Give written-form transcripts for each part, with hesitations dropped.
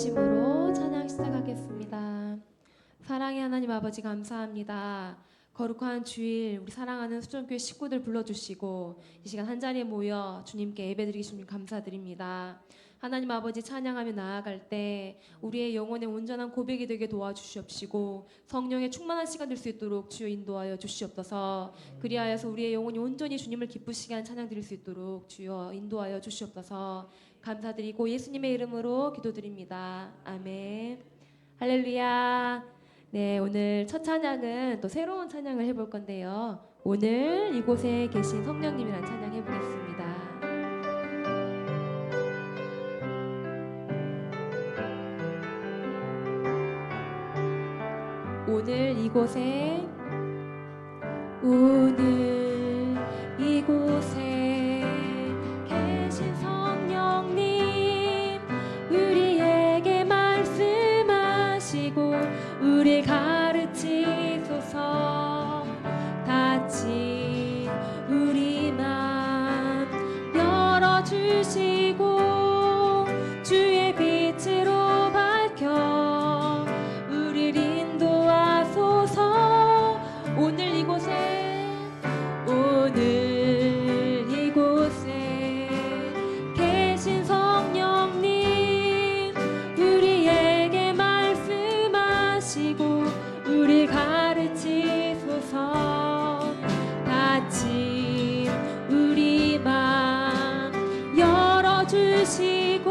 기도하심으로 찬양 시작하겠습니다. 사랑의 하나님 아버지 감사합니다. 거룩한 주일 우리 사랑하는 수정교회 식구들 불러주시고 이 시간 한자리에 모여 주님께 예배드리기 주님 감사드립니다. 하나님 아버지 찬양하며 나아갈 때 우리의 영혼의 온전한 고백이 되게 도와주시옵시고 성령의 충만한 시간 될 수 있도록 주여 인도하여 주시옵소서. 그리하여서 우리의 영혼이 온전히 주님을 기쁘시게 하는 찬양 드릴 수 있도록 주여 인도하여 주시옵소서. 감사드리고 예수님의 이름으로 기도드립니다. 아멘. 할렐루야. 네, 오늘 첫 찬양은 또 새로운 찬양을 해볼 건데요. 오늘 이곳에 계신 성령님이라는 찬양 해보겠습니다. 오늘 이곳에 계신 성령님 우리에게 말씀하시고 우리 가르치소서. 닫힌 우리 맘 열어주시고 주의 빛으로 밝혀 우리를 인도하소서. 오늘 이곳에 계신 성령님 우리에게 말씀하시고 우리 가르치소서. 닫힌 우리 맘 열어주시고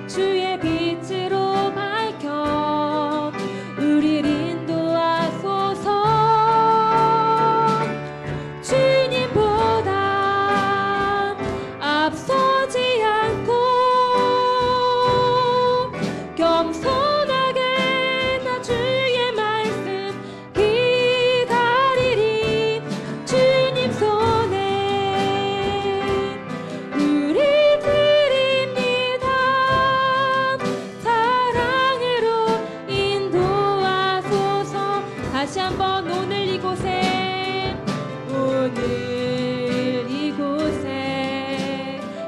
주의 빛으로 밝혀 우리를 인도하소서. 주님보다 앞서지 않고 겸손하게 나 주의 말씀 기다리리. 주님 손에 우리 드립니다. 사랑으로 인도하소서. 다시 한번 오늘 이곳에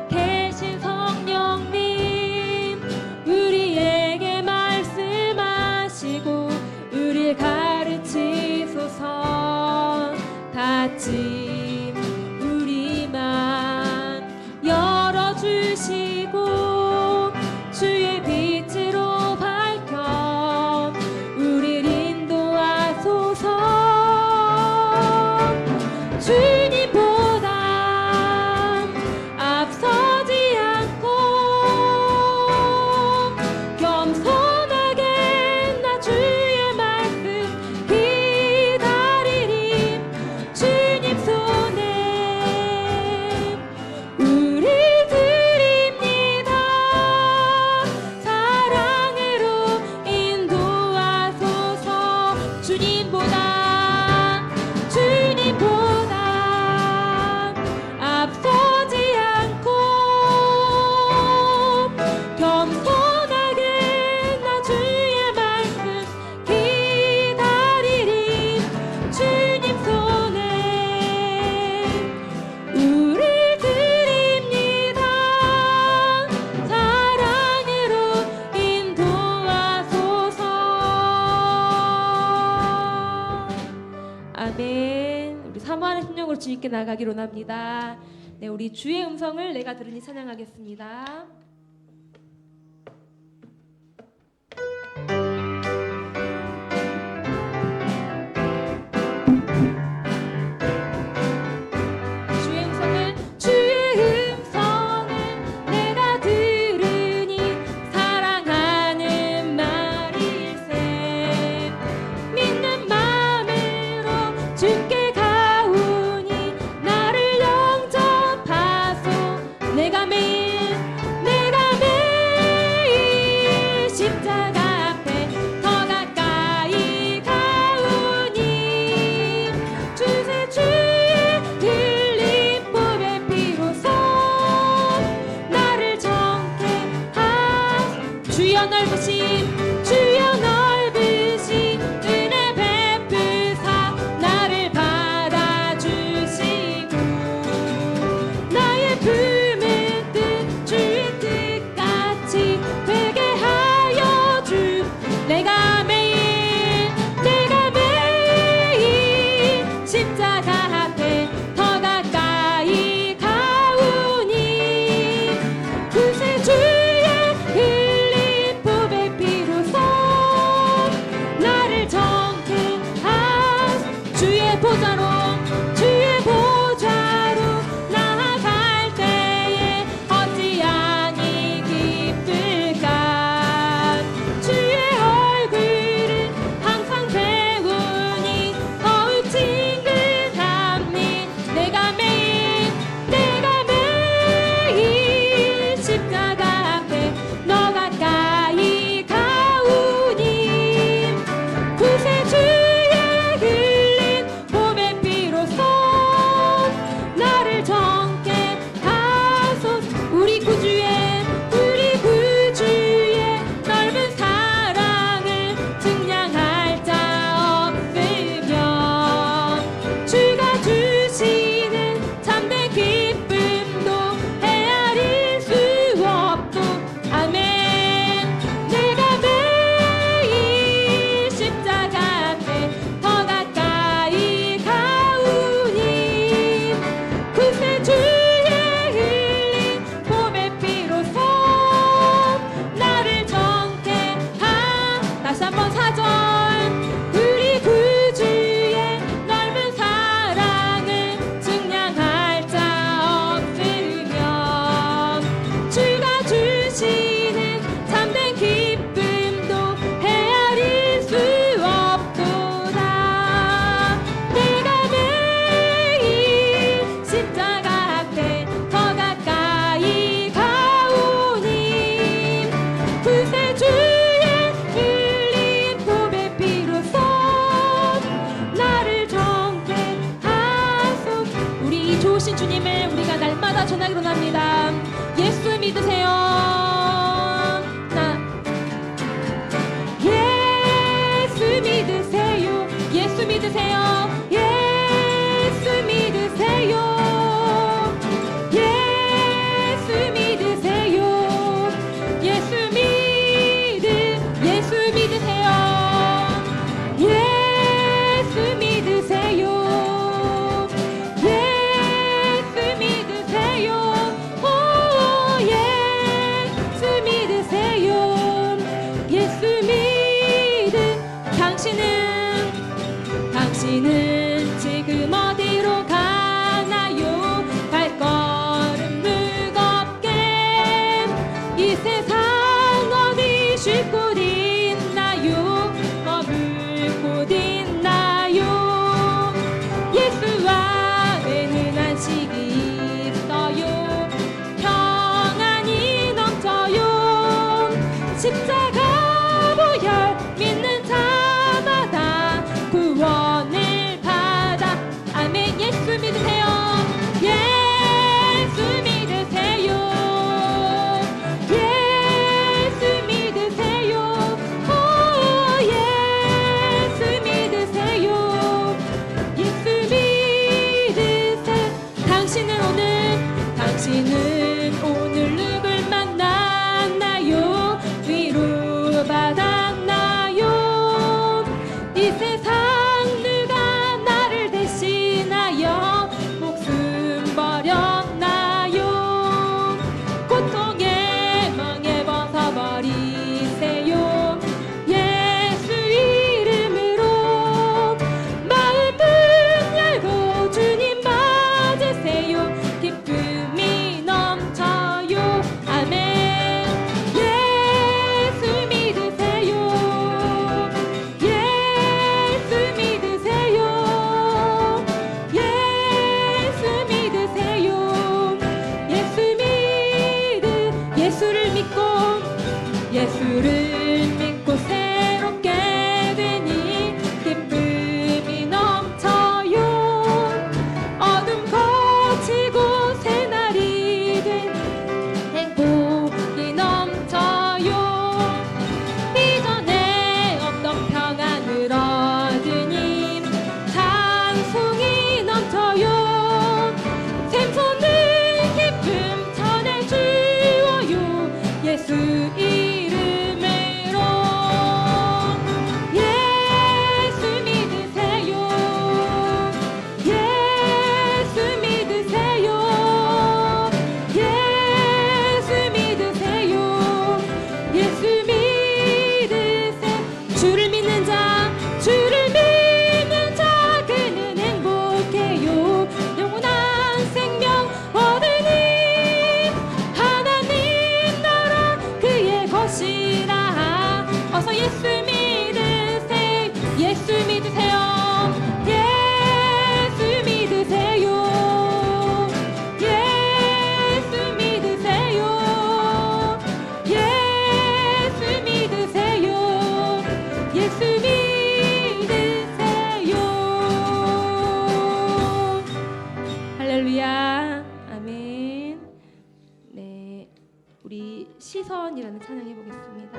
계신 성령님 우리에게 말씀하시고 우리 가르치소서. 닫힌 우리 맘 열어주시고 주의 빛으로 밝혀 우리를 인도하소서. 주님보다 앞서지 않고 겸손하게 나 주의 말씀 기다리리. 주님 손에 우리 드립니다. 사랑으로 인도하소서. 주님보다 앞서지 않고 겸손하게 나 주의 말씀 기다리리. 주님 손에 우리 드립니다. 사랑으로 인도하소서. 아멘. 우리 사모하는 심령으로 주님께 나가기로 합니다. 네, 우리 주의 음성을 내가 들으니 찬양하겠습니다. 주의 음성을 내가 들으니 사랑하는 말일세. 믿는 마음으로 주께 가오니 나를 영접하소. 내가 매일 십자가 앞에 더 가까이 가오니 주의 흘린 보배 피로써 나를 정케 주여 넓으신 은혜 베푸사 나를 받아주시고 나의 품은 뜻 주의 뜻같이 되게 믿으세요. 예수 믿으세요. 예수 믿으세요. 예수 믿으세요. 예수 믿으세요. 예수 믿으세요. 예수 믿으세요. 예수 믿으세요. 오 예수 믿으세요. 예수 당신은 지금 어디로 가나요? 발걸음 무겁게 이 세상 어디 쉴 곳 있나요? 머물 곳 있나요? 예수 안에는 안식이 있어요. 평안이 넘쳐요. 십자가 보혈 믿는 자마다 구원을 받아. 아멘. 예수 믿으세요. 예수 믿으세요. 예수 믿으세요. 오 예수 믿으세요. 예수 믿으세요. 당신은 오늘 누굴 만났나요? 위로 받았나요? 이 세상 누가 나를 대신하여 목숨 버렸나요? 고통의 멍에 벗어버리세요. 예수 이름으로 마음을 열고 주님 맞으세요. 기쁨이 넘쳐요. 아멘. 예수 믿으세요. 예수 믿으세요. 예수 믿으세요. 예수를 믿고 새롭게 되니 기쁨이 넘쳐요. 어둠 거치고 새날이 된 행복이 넘쳐요. 이전에 없던 평안을 얻으니 찬송이 넘쳐요. 샘솟는 기쁨 전해주어요. 예수 이름으로. 예수 믿으세요. 예수 믿으세요. 예수 믿으세요. 예수 믿으세요. 주를 믿는 자 그는 행복해요. 영원한 생명 얻으니 하나님 나라 그의 것이라. 어서 예수 믿으세요. 예수 믿으세요. 예수 믿으세요. 예수 믿으세요. 예수 믿으세요. 예수 믿으세요. 할렐루야. 아멘. 네, 우리 시선이라는 찬양 해보겠습니다.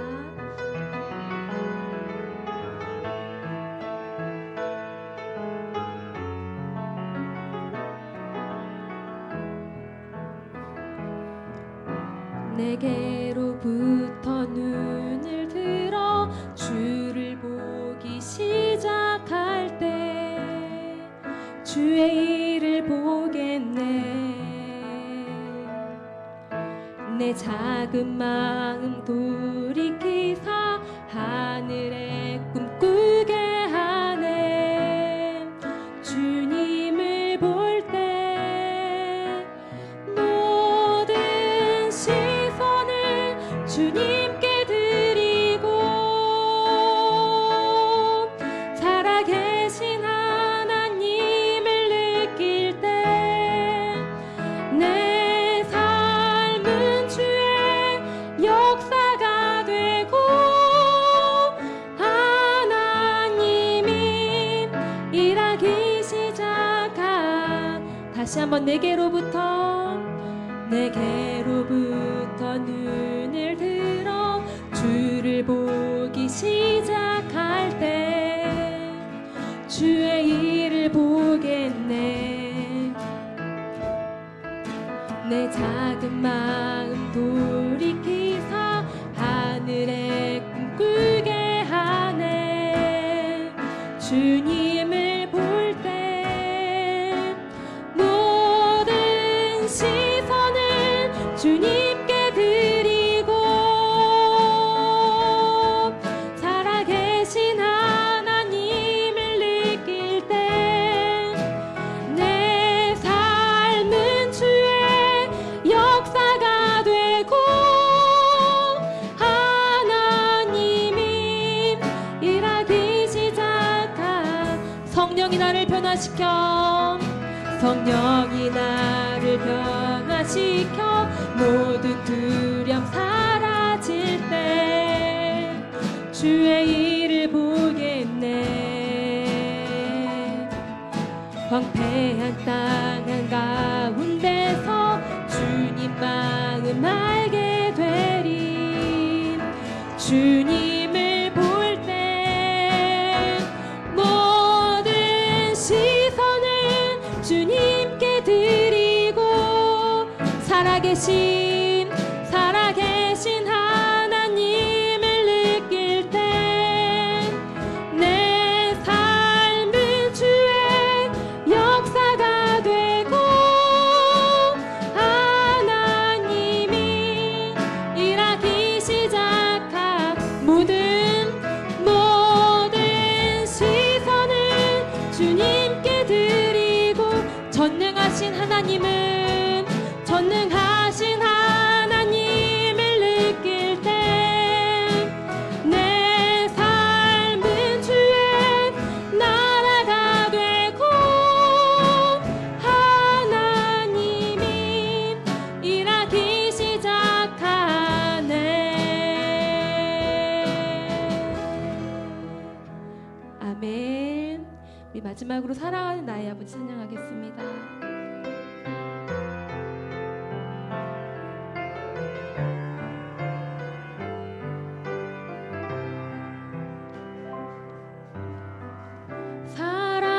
내게로부터 눈을 들어 주를 보기 시작할 때 주의 일을 보겠네. 내 작은 마음 돌이키사 하늘에 꿈꾸게 하네. 주님을 볼 때 모든 시선을 주님께 드리고 살아계신 하나님을 느낄 때 내 삶은 주의 역사가 되고 하나님이 일하기 시작한. 다시 한번 내게로부터 눈을 들어 주를 보기 시작할 때 주의 일을 보겠네. 내 작은 마음 돌이키사 하늘에 꿈꾸게 하네. 주님을 볼 때 모든 시선을 주님께 드리고 살아계신 하나님을 느낄 때 내 삶은 주의 역사가 되고 하나님이 일하기 시작한 성령이 나를 변화시켜 성령이 나를 변화시켜 모든 두려움 사라질 때 주의 일을 보겠네. 황폐한 땅 한가운데서 주님 마음 알게 되리. 주님을 볼 때 모든 시선을 주님께 드리고 살아계신 하나님을 느낄 때 내 삶은 주의 역사가 되고 하나님이 일하기 시작한 모든 시선을 주님께 드리고 전능하신 하나님을 느낄 때 내 삶은 주의 나라가 되고 하나님이 일하기 시작하네. 아멘. 우리 마지막으로 사랑하는 나의 아버지 찬양하겠습니다.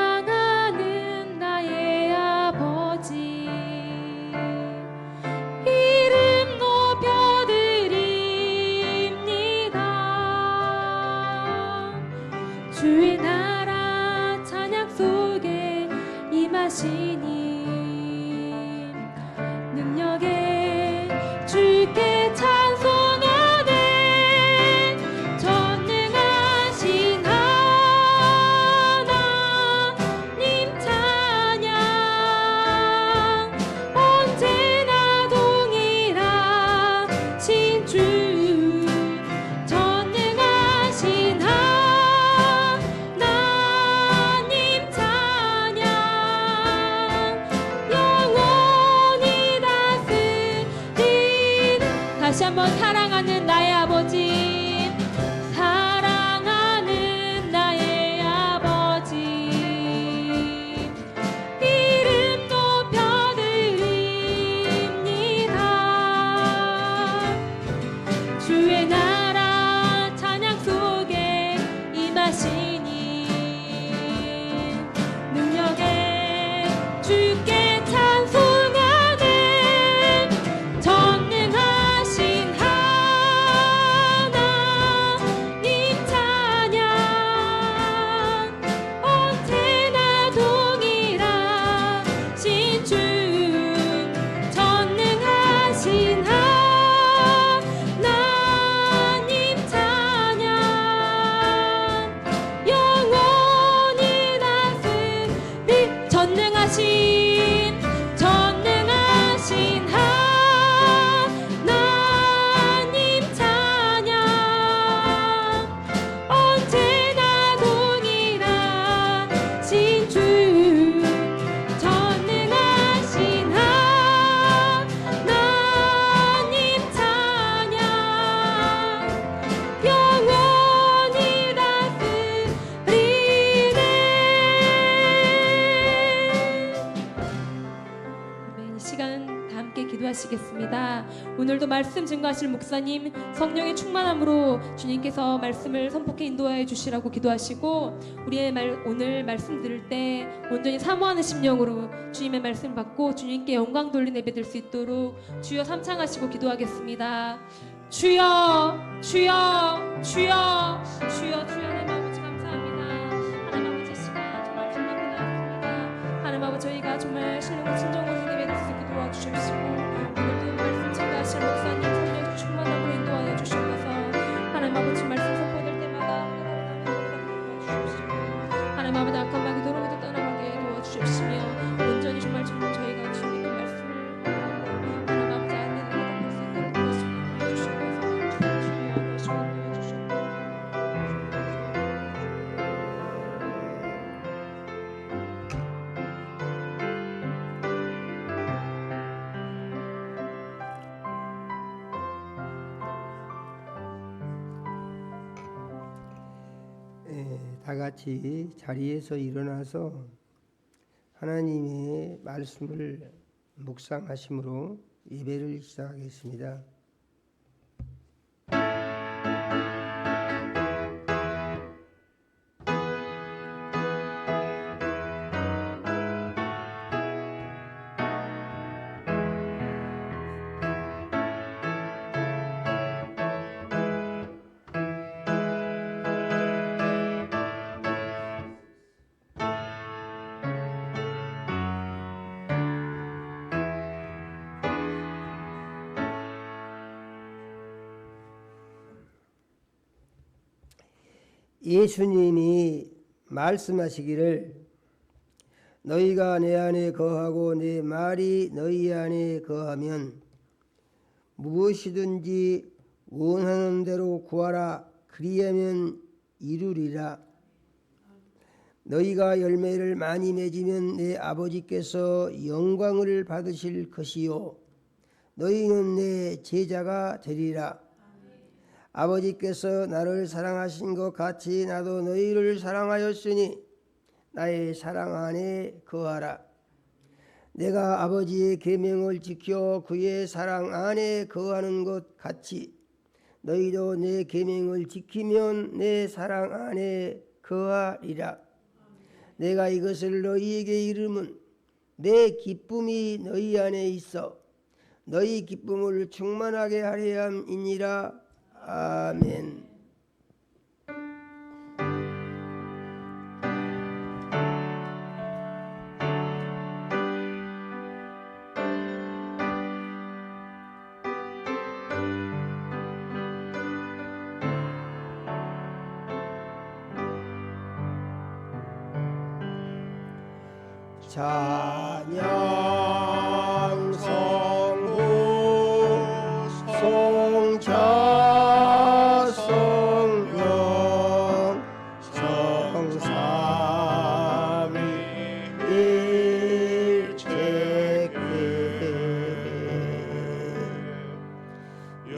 사랑하는 나의 아버지 이름 높여드립니다. 주의 나라 찬양 속에 임하시니 능력에 주께 찬송하네. 전능하신 하나님 찬양 언제나 동일하신 주. 전능하신 하나님 찬양 영원히 다스리는. 다시 한번 사랑하는 나의 아버지 사랑하는 나의 아버지 이름 높여드립니다. 주의 나라 찬양 속에 임하시니 능력에 주께 찬송하네. 전능하신 하나님 인도하시겠습니다. 오늘도 말씀 증거하실 목사님 성령의 충만함으로 주님께서 말씀을 선포케 인도하여 주시라고 기도하시고, 우리의 오늘 말씀 들을 때 온전히 사모하는 심령으로 주님의 말씀 받고 주님께 영광 돌린 예배드릴 수 있도록 주여 삼창하시고 기도하겠습니다. 주여 주여 주여 주여 주여. 하나님 아버지 감사합니다. 하나님 아버지 시간 정말 감사합니다. 하나님 아버지 저희가 정말 신령과 진정으로 예배드릴 수 있게 도와주십시오. 오늘도 말씀 증거하실 목사님 성령 충만함으로 인도하여 주시옵소서. 하나님 아버지 말씀 선포될 때마다 도와주십시오. 하나님 아버지 악한 마귀 도로부터 떠나가게 도와주십시며, 온전히 정말 저희가 주님의 말씀을 하고 하나님 아버지 안에 나갈 수 있도록 도와주시옵소서. 다 같이 자리에서 일어나서 하나님의 말씀을 묵상하심으로 예배를 시작하겠습니다. 예수님이 말씀하시기를 너희가 내 안에 거하고 내 말이 너희 안에 거하면 무엇이든지 원하는 대로 구하라. 그리하면 이루리라. 너희가 열매를 많이 맺으면 내 아버지께서 영광을 받으실 것이요 너희는 내 제자가 되리라. 아버지께서 나를 사랑하신 것 같이 나도 너희를 사랑하였으니 나의 사랑 안에 거하라. 내가 아버지의 계명을 지켜 그의 사랑 안에 거하는 것 같이 너희도 내 계명을 지키면 내 사랑 안에 거하리라. 내가 이것을 너희에게 이름은 내 기쁨이 너희 안에 있어 너희 기쁨을 충만하게 하려 함이니라. 아멘. 찬양 성부 송자 성령 성삼위 일체께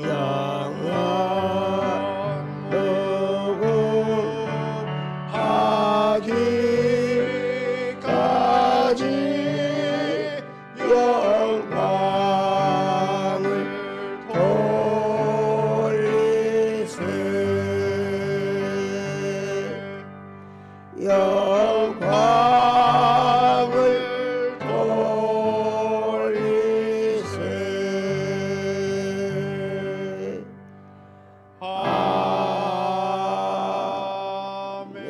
영원 무궁하기까지 영광을 돌리세. 영광을 돌리세. 아멘.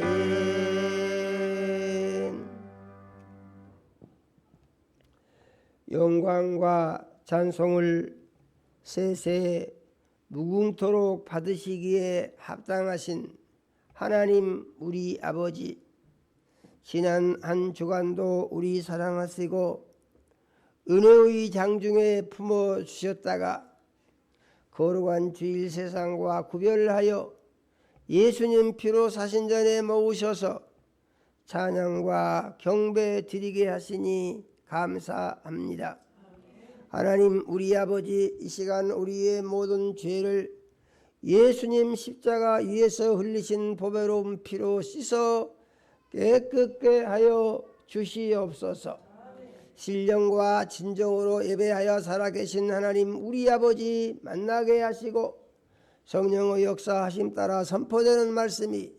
영광과 찬송을 세세 무궁토록 받으시기에 합당하신 하나님 우리 아버지, 지난 한 주간도 우리 사랑하시고 은혜의 장중에 품어주셨다가 거룩한 주일 세상과 구별하여 예수님 피로 사신 전에 모으셔서 찬양과 경배 드리게 하시니 감사합니다. 하나님 우리 아버지, 이 시간 우리의 모든 죄를 예수님 십자가 위에서 흘리신 보배로운 피로 씻어 깨끗게 하여 주시옵소서. 신령과 진정으로 예배하여 살아계신 하나님 우리 아버지 만나게 하시고 성령의 역사하심 따라 선포되는 말씀이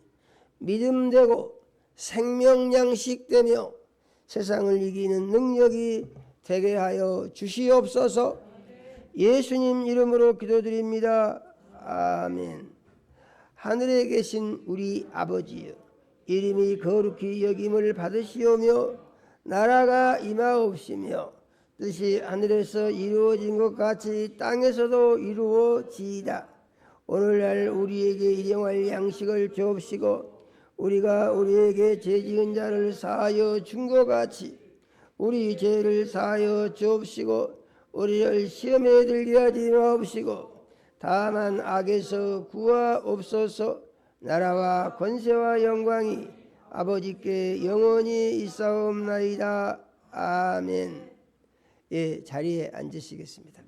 믿음되고 생명양식되며 세상을 이기는 능력이 되게 하여 주시옵소서. 예수님 이름으로 기도드립니다. 아멘. 하늘에 계신 우리 아버지여, 이름이 거룩히 여김을 받으시오며 나라가 임하옵시며 뜻이 하늘에서 이루어진 것 같이 땅에서도 이루어지이다. 오늘날 우리에게 일용할 양식을 주옵시고 우리가 우리에게 죄지은 자를 사하여 준 것 같이 우리 죄를 사하여 주옵시고 우리를 시험에 들게 하지 마옵시고 다만 악에서 구하옵소서. 나라와 권세와 영광이 아버지께 영원히 있사옵나이다. 아멘. 예, 자리에 앉으시겠습니다.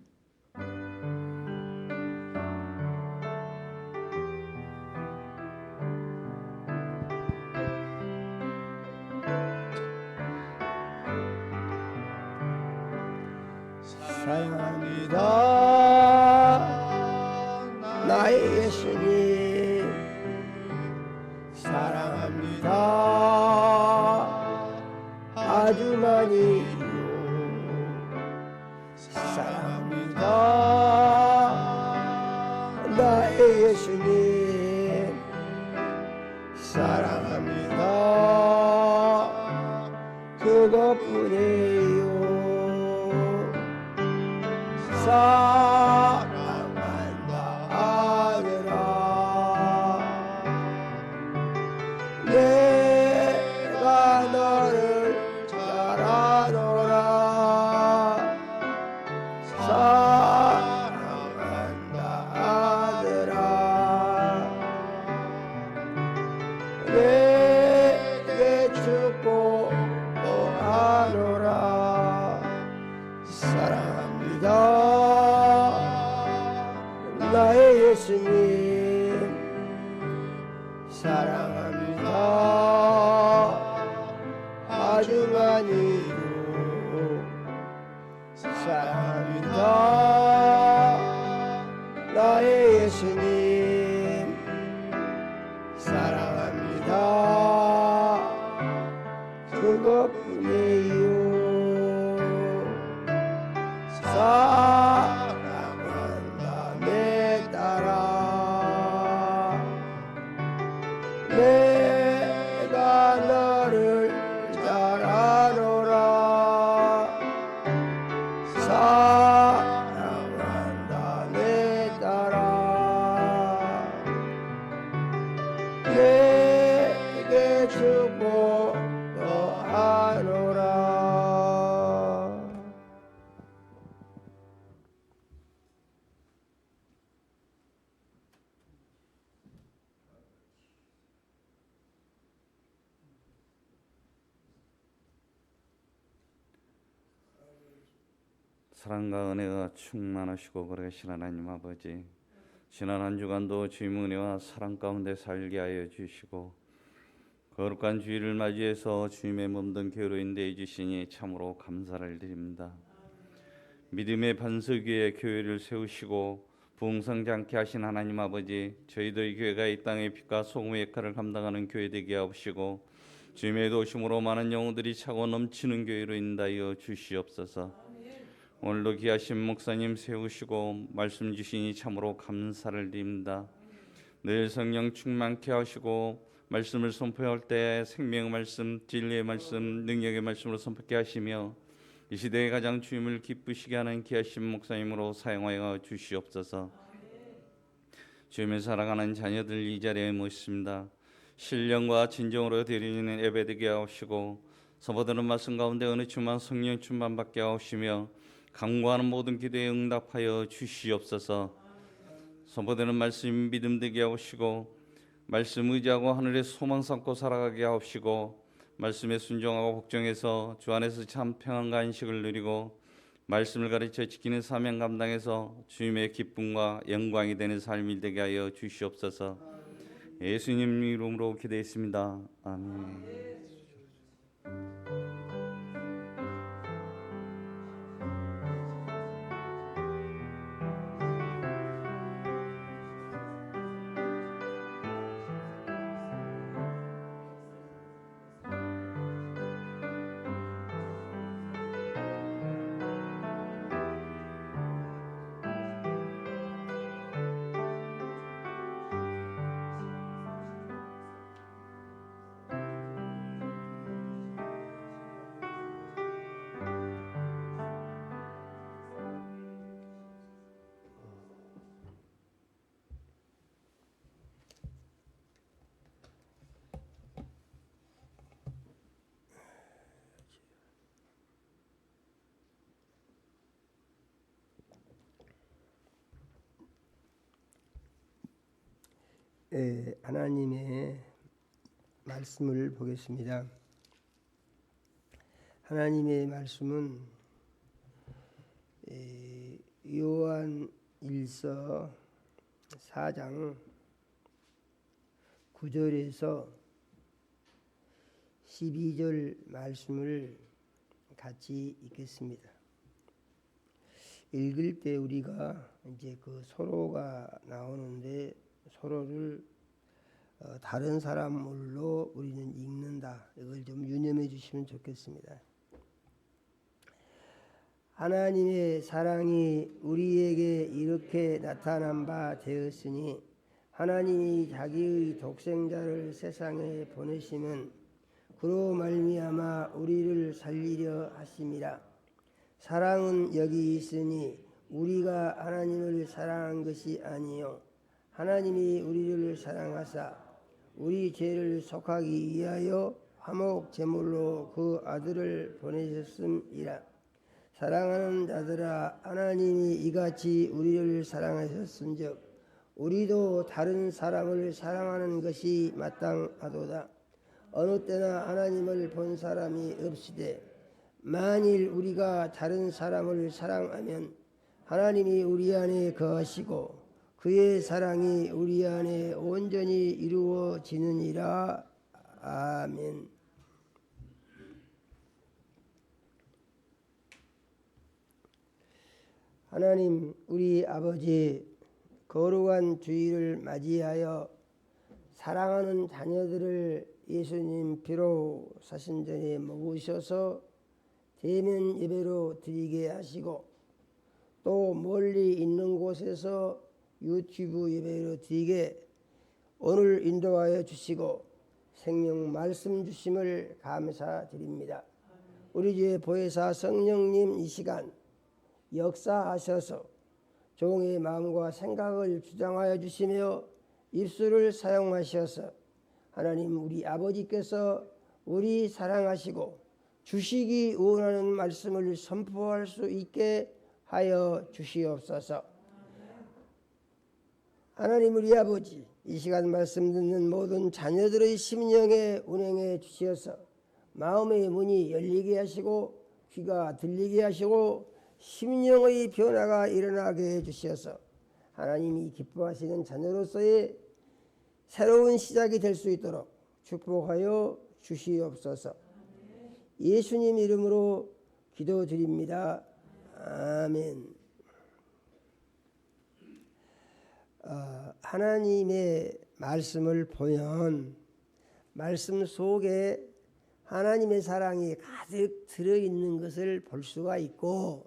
사랑합니다 나의 예수님, 사랑합니다 아주 많이요. 사랑합니다 나의 예수님, 사랑합니다 그것뿐이에요. 사랑한다 아들아, 내가 너를 잘 아노라. 사랑한다 아들아, 내게 축복도 하노라. 사랑합니다 나의 예수님, 사랑합니다 아주 많이요. 사랑합니다 나의 예수님, 사랑합니다 그것뿐이에요. 사랑한다 내 딸아, 내가 너를 잘 아노라. 사랑한다 내 딸아, 내게 축복도 하노라. 사랑과 은혜가 충만하시고 거룩하신 하나님 아버지, 지난 한 주간도 주님의 은혜와 사랑 가운데 살게 하여 주시고 거룩한 주일을 맞이해서 주님의 몸된 교회로 인도해 주시니 참으로 감사를 드립니다. 믿음의 반석 위에 교회를 세우시고 부흥성장케 하신 하나님 아버지, 저희들의 교회가 이 땅의 빛과 소금의 역할을 감당하는 교회 되게 하옵시고 주님의 도심으로 많은 영혼들이 차고 넘치는 교회로 인도하여 주시옵소서. 오늘도 귀하신 목사님 세우시고 말씀 주시니 참으로 감사를 드립니다. 늘 성령 충만케 하시고 말씀을 선포할 때 생명의 말씀, 진리의 말씀, 능력의 말씀으로 선포케 하시며 이 시대에 가장 주님을 기쁘시게 하는 귀하신 목사님으로 사용하여 주시옵소서. 주님을 사랑하는 자녀들 이 자리에 모십니다. 신령과 진정으로 드리는 예배되게 하옵시고 선포되는 말씀 가운데 어느 주만 성령 충만받게 하옵시며 간구하는 모든 기도에 응답하여 주시옵소서. 선포되는 말씀 믿음되게 하옵시고 말씀 의지하고 하늘의 소망 삼고 살아가게 하옵시고 말씀에 순종하고 복종해서 주 안에서 참 평안과 안식을 누리고 말씀을 가르쳐 지키는 사명 감당해서 주님의 기쁨과 영광이 되는 삶이 되게 하여 주시옵소서. 예수님 이름으로 기도했습니다. 아멘. 하나님의 말씀을 보겠습니다. 하나님의 말씀은 요한 1서 4장 9절에서 12절 말씀을 같이 읽겠습니다. 읽을 때 우리가 이제 그 서로가 나오는데 서로를 다른 사람으로 우리는 읽는다. 이걸 좀 유념해 주시면 좋겠습니다. 하나님의 사랑이 우리에게 이렇게 나타난 바 되었으니 하나님이 자기의 독생자를 세상에 보내시면 그로 말미암아 우리를 살리려 하심이라. 사랑은 여기 있으니 우리가 하나님을 사랑한 것이 아니요 하나님이 우리를 사랑하사 우리 죄를 속하기 위하여 화목 제물로 그 아들을 보내셨음이라. 사랑하는 자들아, 하나님이 이같이 우리를 사랑하셨은즉 우리도 다른 사람을 사랑하는 것이 마땅하도다. 어느 때나 하나님을 본 사람이 없으되 만일 우리가 다른 사람을 사랑하면 하나님이 우리 안에 거하시고 그의 사랑이 우리 안에 온전히 이루어지느니라. 아멘. 하나님 우리 아버지, 거룩한 주일을 맞이하여 사랑하는 자녀들을 예수님 피로 사신전에 모으셔서 대면 예배로 드리게 하시고 또 멀리 있는 곳에서 유튜브 예배로 드리게 오늘 인도하여 주시고 생명 말씀 주심을 감사드립니다. 우리 주의 보혜사 성령님 이 시간 역사하셔서 종의 마음과 생각을 주장하여 주시며 입술을 사용하셔서 하나님 우리 아버지께서 우리 사랑하시고 주시기 원하는 말씀을 선포할 수 있게 하여 주시옵소서. 하나님 우리 아버지, 이 시간 말씀 듣는 모든 자녀들의 심령에 운행해 주시어서 마음의 문이 열리게 하시고 귀가 들리게 하시고 심령의 변화가 일어나게 해주셔서 하나님이 기뻐하시는 자녀로서의 새로운 시작이 될 수 있도록 축복하여 주시옵소서. 예수님 이름으로 기도드립니다. 아멘. 하나님의 말씀을 보면 말씀 속에 하나님의 사랑이 가득 들어있는 것을 볼 수가 있고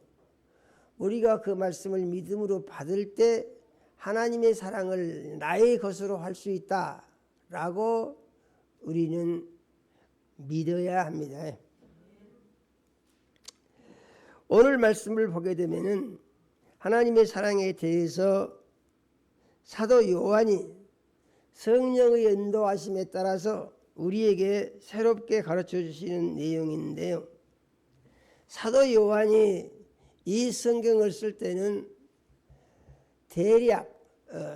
우리가 그 말씀을 믿음으로 받을 때 하나님의 사랑을 나의 것으로 할 수 있다라고 우리는 믿어야 합니다. 오늘 말씀을 보게 되면은 하나님의 사랑에 대해서 사도 요한이 성령의 인도하심에 따라서 우리에게 새롭게 가르쳐 주시는 내용인데요. 사도 요한이 이 성경을 쓸 때는 대략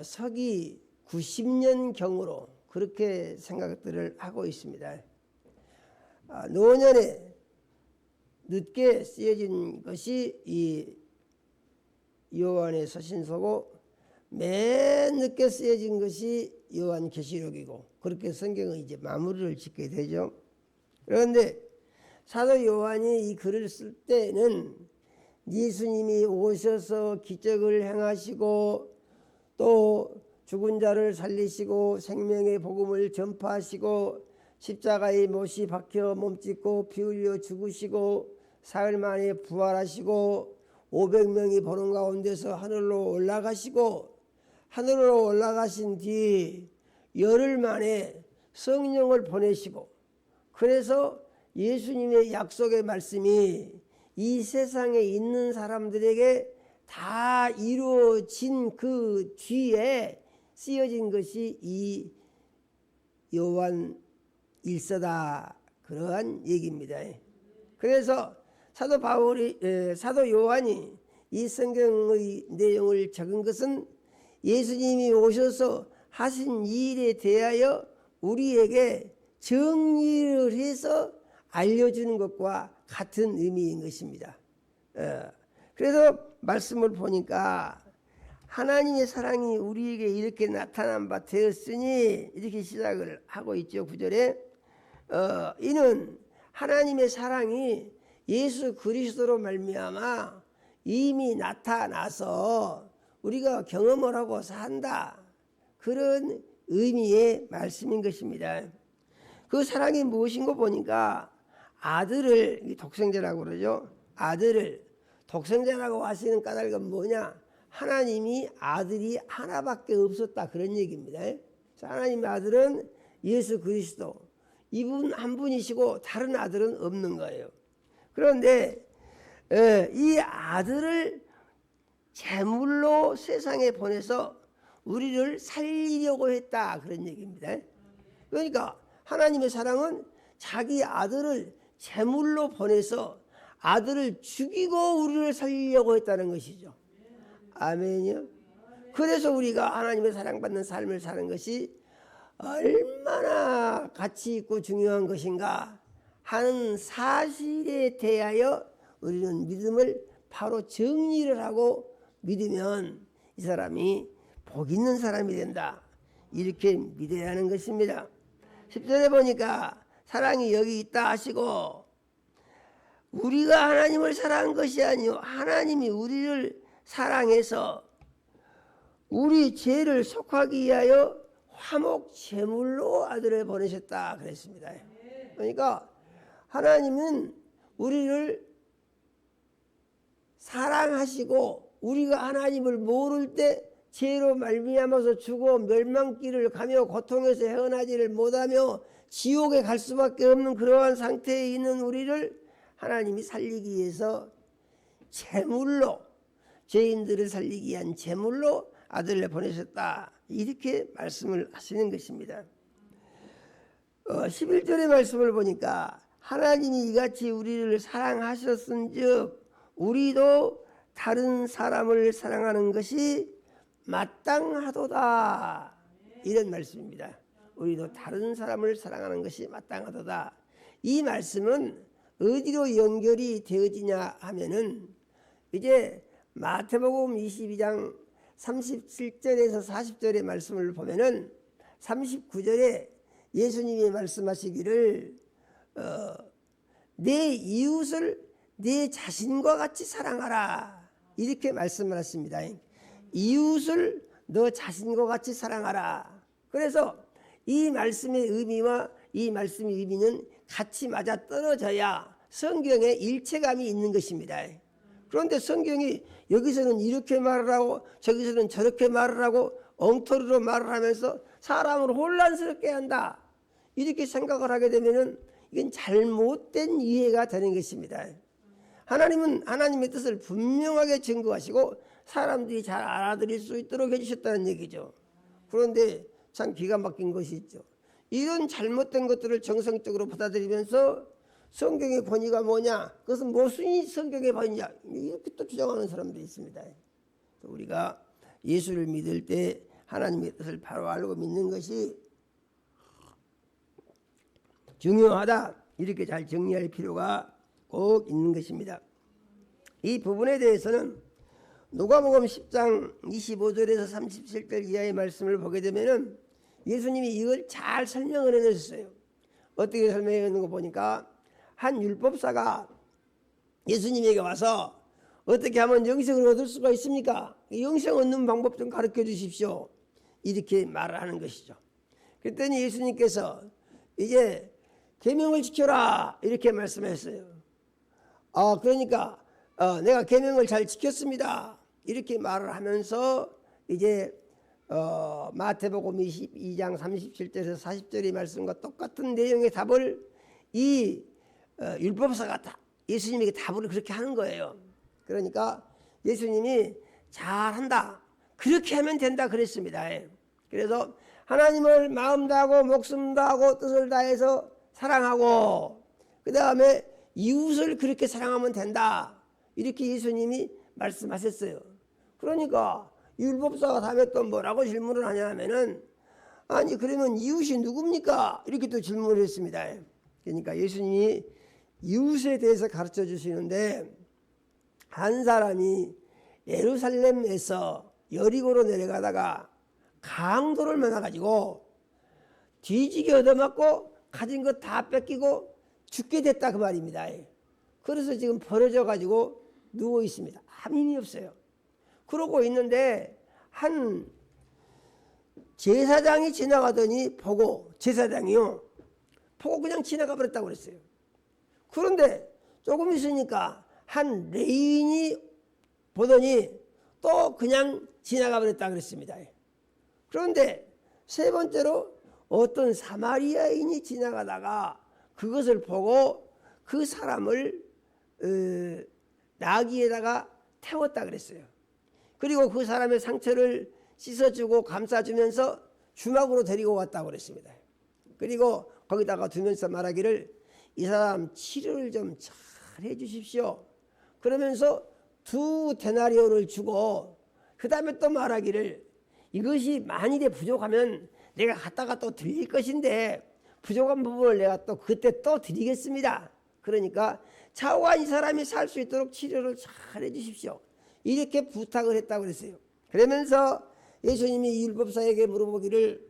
서기 90년경으로 그렇게 생각들을 하고 있습니다. 노년에 늦게 쓰여진 것이 이 요한의 서신서고 맨 늦게 쓰여진 것이 요한계시록이고 그렇게 성경은 이제 마무리를 짓게 되죠. 그런데 사도 요한이 이 글을 쓸 때는 예수님이 오셔서 기적을 행하시고 또 죽은 자를 살리시고 생명의 복음을 전파하시고 십자가에 못이 박혀 몸짓고 피 흘려 죽으시고 사흘 만에 부활하시고 500명이 보는 가운데서 하늘로 올라가시고 하늘로 올라가신 뒤 열흘 만에 성령을 보내시고 그래서 예수님의 약속의 말씀이 이 세상에 있는 사람들에게 다 이루어진 그 뒤에 쓰여진 것이 이 요한 일서다 그러한 얘기입니다. 그래서 사도 요한이 이 성경의 내용을 적은 것은 예수님이 오셔서 하신 일에 대하여 우리에게 정리를 해서 알려주는 것과 같은 의미인 것입니다. 그래서 말씀을 보니까 하나님의 사랑이 우리에게 이렇게 나타난 바 되었으니 이렇게 시작을 하고 있죠. 9절에 이는 하나님의 사랑이 예수 그리스도로 말미암아 이미 나타나서 우리가 경험을 하고 산다, 그런 의미의 말씀인 것입니다. 그 사랑이 무엇인가 보니까 아들을, 독생자라고 그러죠. 아들을 독생자라고 하시는 까닭은 뭐냐? 하나님이 아들이 하나밖에 없었다, 그런 얘기입니다. 하나님의 아들은 예수 그리스도, 이분 한 분이시고 다른 아들은 없는 거예요. 그런데 이 아들을 제물로 세상에 보내서 우리를 살리려고 했다, 그런 얘기입니다. 그러니까 하나님의 사랑은 자기 아들을 제물로 보내서 아들을 죽이고 우리를 살리려고 했다는 것이죠. 아멘이요. 그래서 우리가 하나님의 사랑받는 삶을 사는 것이 얼마나 가치 있고 중요한 것인가 하는 사실에 대하여 우리는 믿음을 바로 정리를 하고 믿으면 이 사람이 복 있는 사람이 된다, 이렇게 믿어야 하는 것입니다. 10절에 보니까 사랑이 여기 있다 하시고, 우리가 하나님을 사랑한 것이 아니요 하나님이 우리를 사랑해서 우리 죄를 속하기 위하여 화목 제물로 아들을 보내셨다 그랬습니다. 그러니까 하나님은 우리를 사랑하시고 우리가 하나님을 모를 때 죄로 말미암아서 죽어 멸망길을 가며 고통에서 헤어나지를 못하며 지옥에 갈 수밖에 없는 그러한 상태에 있는 우리를 하나님이 살리기 위해서 제물로, 죄인들을 살리기 위한 제물로 아들을 보내셨다, 이렇게 말씀을 하시는 것입니다. 11절의 말씀을 보니까 하나님이 이같이 우리를 사랑하셨은즉 우리도 다른 사람을 사랑하는 것이 마땅하도다, 이런 말씀입니다. 우리도 다른 사람을 사랑하는 것이 마땅하도다. 이 말씀은 어디로 연결이 되어지냐 하면은 이제 마태복음 22장 37절에서 40절의 말씀을 보면은 39절에 예수님이 말씀하시기를 내 이웃을 내 자신과 같이 사랑하라, 이렇게 말씀을 하십니다. 이웃을 너 자신과 같이 사랑하라. 그래서 이 말씀의 의미와 이 말씀의 의미는 같이 맞아 떨어져야 성경에 일체감이 있는 것입니다. 그런데 성경이 여기서는 이렇게 말을 하고 저기서는 저렇게 말을 하고 엉터리로 말을 하면서 사람을 혼란스럽게 한다, 이렇게 생각을 하게 되면은 이건 잘못된 이해가 되는 것입니다. 하나님은 하나님의 뜻을 분명하게 증거하시고 사람들이 잘 알아들을 수 있도록 해주셨다는 얘기죠. 그런데 참 기가 막힌 것이 있죠. 이런 잘못된 것들을 정성적으로 받아들이면서 성경의 권위가 뭐냐, 그것은 무슨 성경의 권위냐, 이렇게 또 주장하는 사람들이 있습니다. 우리가 예수를 믿을 때 하나님의 뜻을 바로 알고 믿는 것이 중요하다, 이렇게 잘 정리할 필요가 꼭 있는 것입니다. 이 부분에 대해서는 누가복음 10장 25절에서 37절 이하의 말씀을 보게 되면은 예수님이 이걸 잘 설명을 해주셨어요. 어떻게 설명했는 거 보니까 한 율법사가 예수님에게 와서 어떻게 하면 영생을 얻을 수가 있습니까? 영생 얻는 방법 좀 가르쳐 주십시오, 이렇게 말을 하는 것이죠. 그랬더니 예수님께서 이제 계명을 지켜라, 이렇게 말씀했어요. 그러니까 내가 계명을 잘 지켰습니다, 이렇게 말을 하면서 이제 마태복음 22장 37절에서 40절의 말씀과 똑같은 내용의 답을 이 율법사가 예수님에게 답을 그렇게 하는 거예요. 그러니까 예수님이 잘한다, 그렇게 하면 된다 그랬습니다. 그래서 하나님을 마음 다하고 목숨 다하고 뜻을 다해서 사랑하고 그 다음에 이웃을 그렇게 사랑하면 된다, 이렇게 예수님이 말씀하셨어요. 그러니까 율법사가 다음에 또 뭐라고 질문을 하냐 하면은 아니 그러면 이웃이 누굽니까? 이렇게 또 질문을 했습니다. 그러니까 예수님이 이웃에 대해서 가르쳐 주시는데 한 사람이 예루살렘에서 여리고로 내려가다가 강도를 만나가지고 뒤지게 얻어맞고 가진 것 다 뺏기고 죽게 됐다 그 말입니다. 그래서 지금 벌어져 가지고 누워 있습니다. 아무 힘이 없어요. 그러고 있는데 한 제사장이 지나가더니 보고, 제사장이요, 보고 그냥 지나가 버렸다고 그랬어요. 그런데 조금 있으니까 한 레인이 보더니 또 그냥 지나가 버렸다 그랬습니다. 그런데 세 번째로 어떤 사마리아인이 지나가다가 그것을 보고 그 사람을 나귀에다가 태웠다 그랬어요. 그리고 그 사람의 상처를 씻어주고 감싸주면서 주막으로 데리고 왔다고 그랬습니다. 그리고 거기다가 두면서 말하기를 이 사람 치료를 좀 잘 해주십시오. 그러면서 2데나리온을 주고 그 다음에 또 말하기를 이것이 만일에 부족하면 내가 갖다가 또 드릴 것인데 부족한 부분을 내가 또 그때 또 드리겠습니다. 그러니까 차후한 이 사람이 살 수 있도록 치료를 잘 해주십시오. 이렇게 부탁을 했다고 그랬어요. 그러면서 예수님이 율법사에게 물어보기를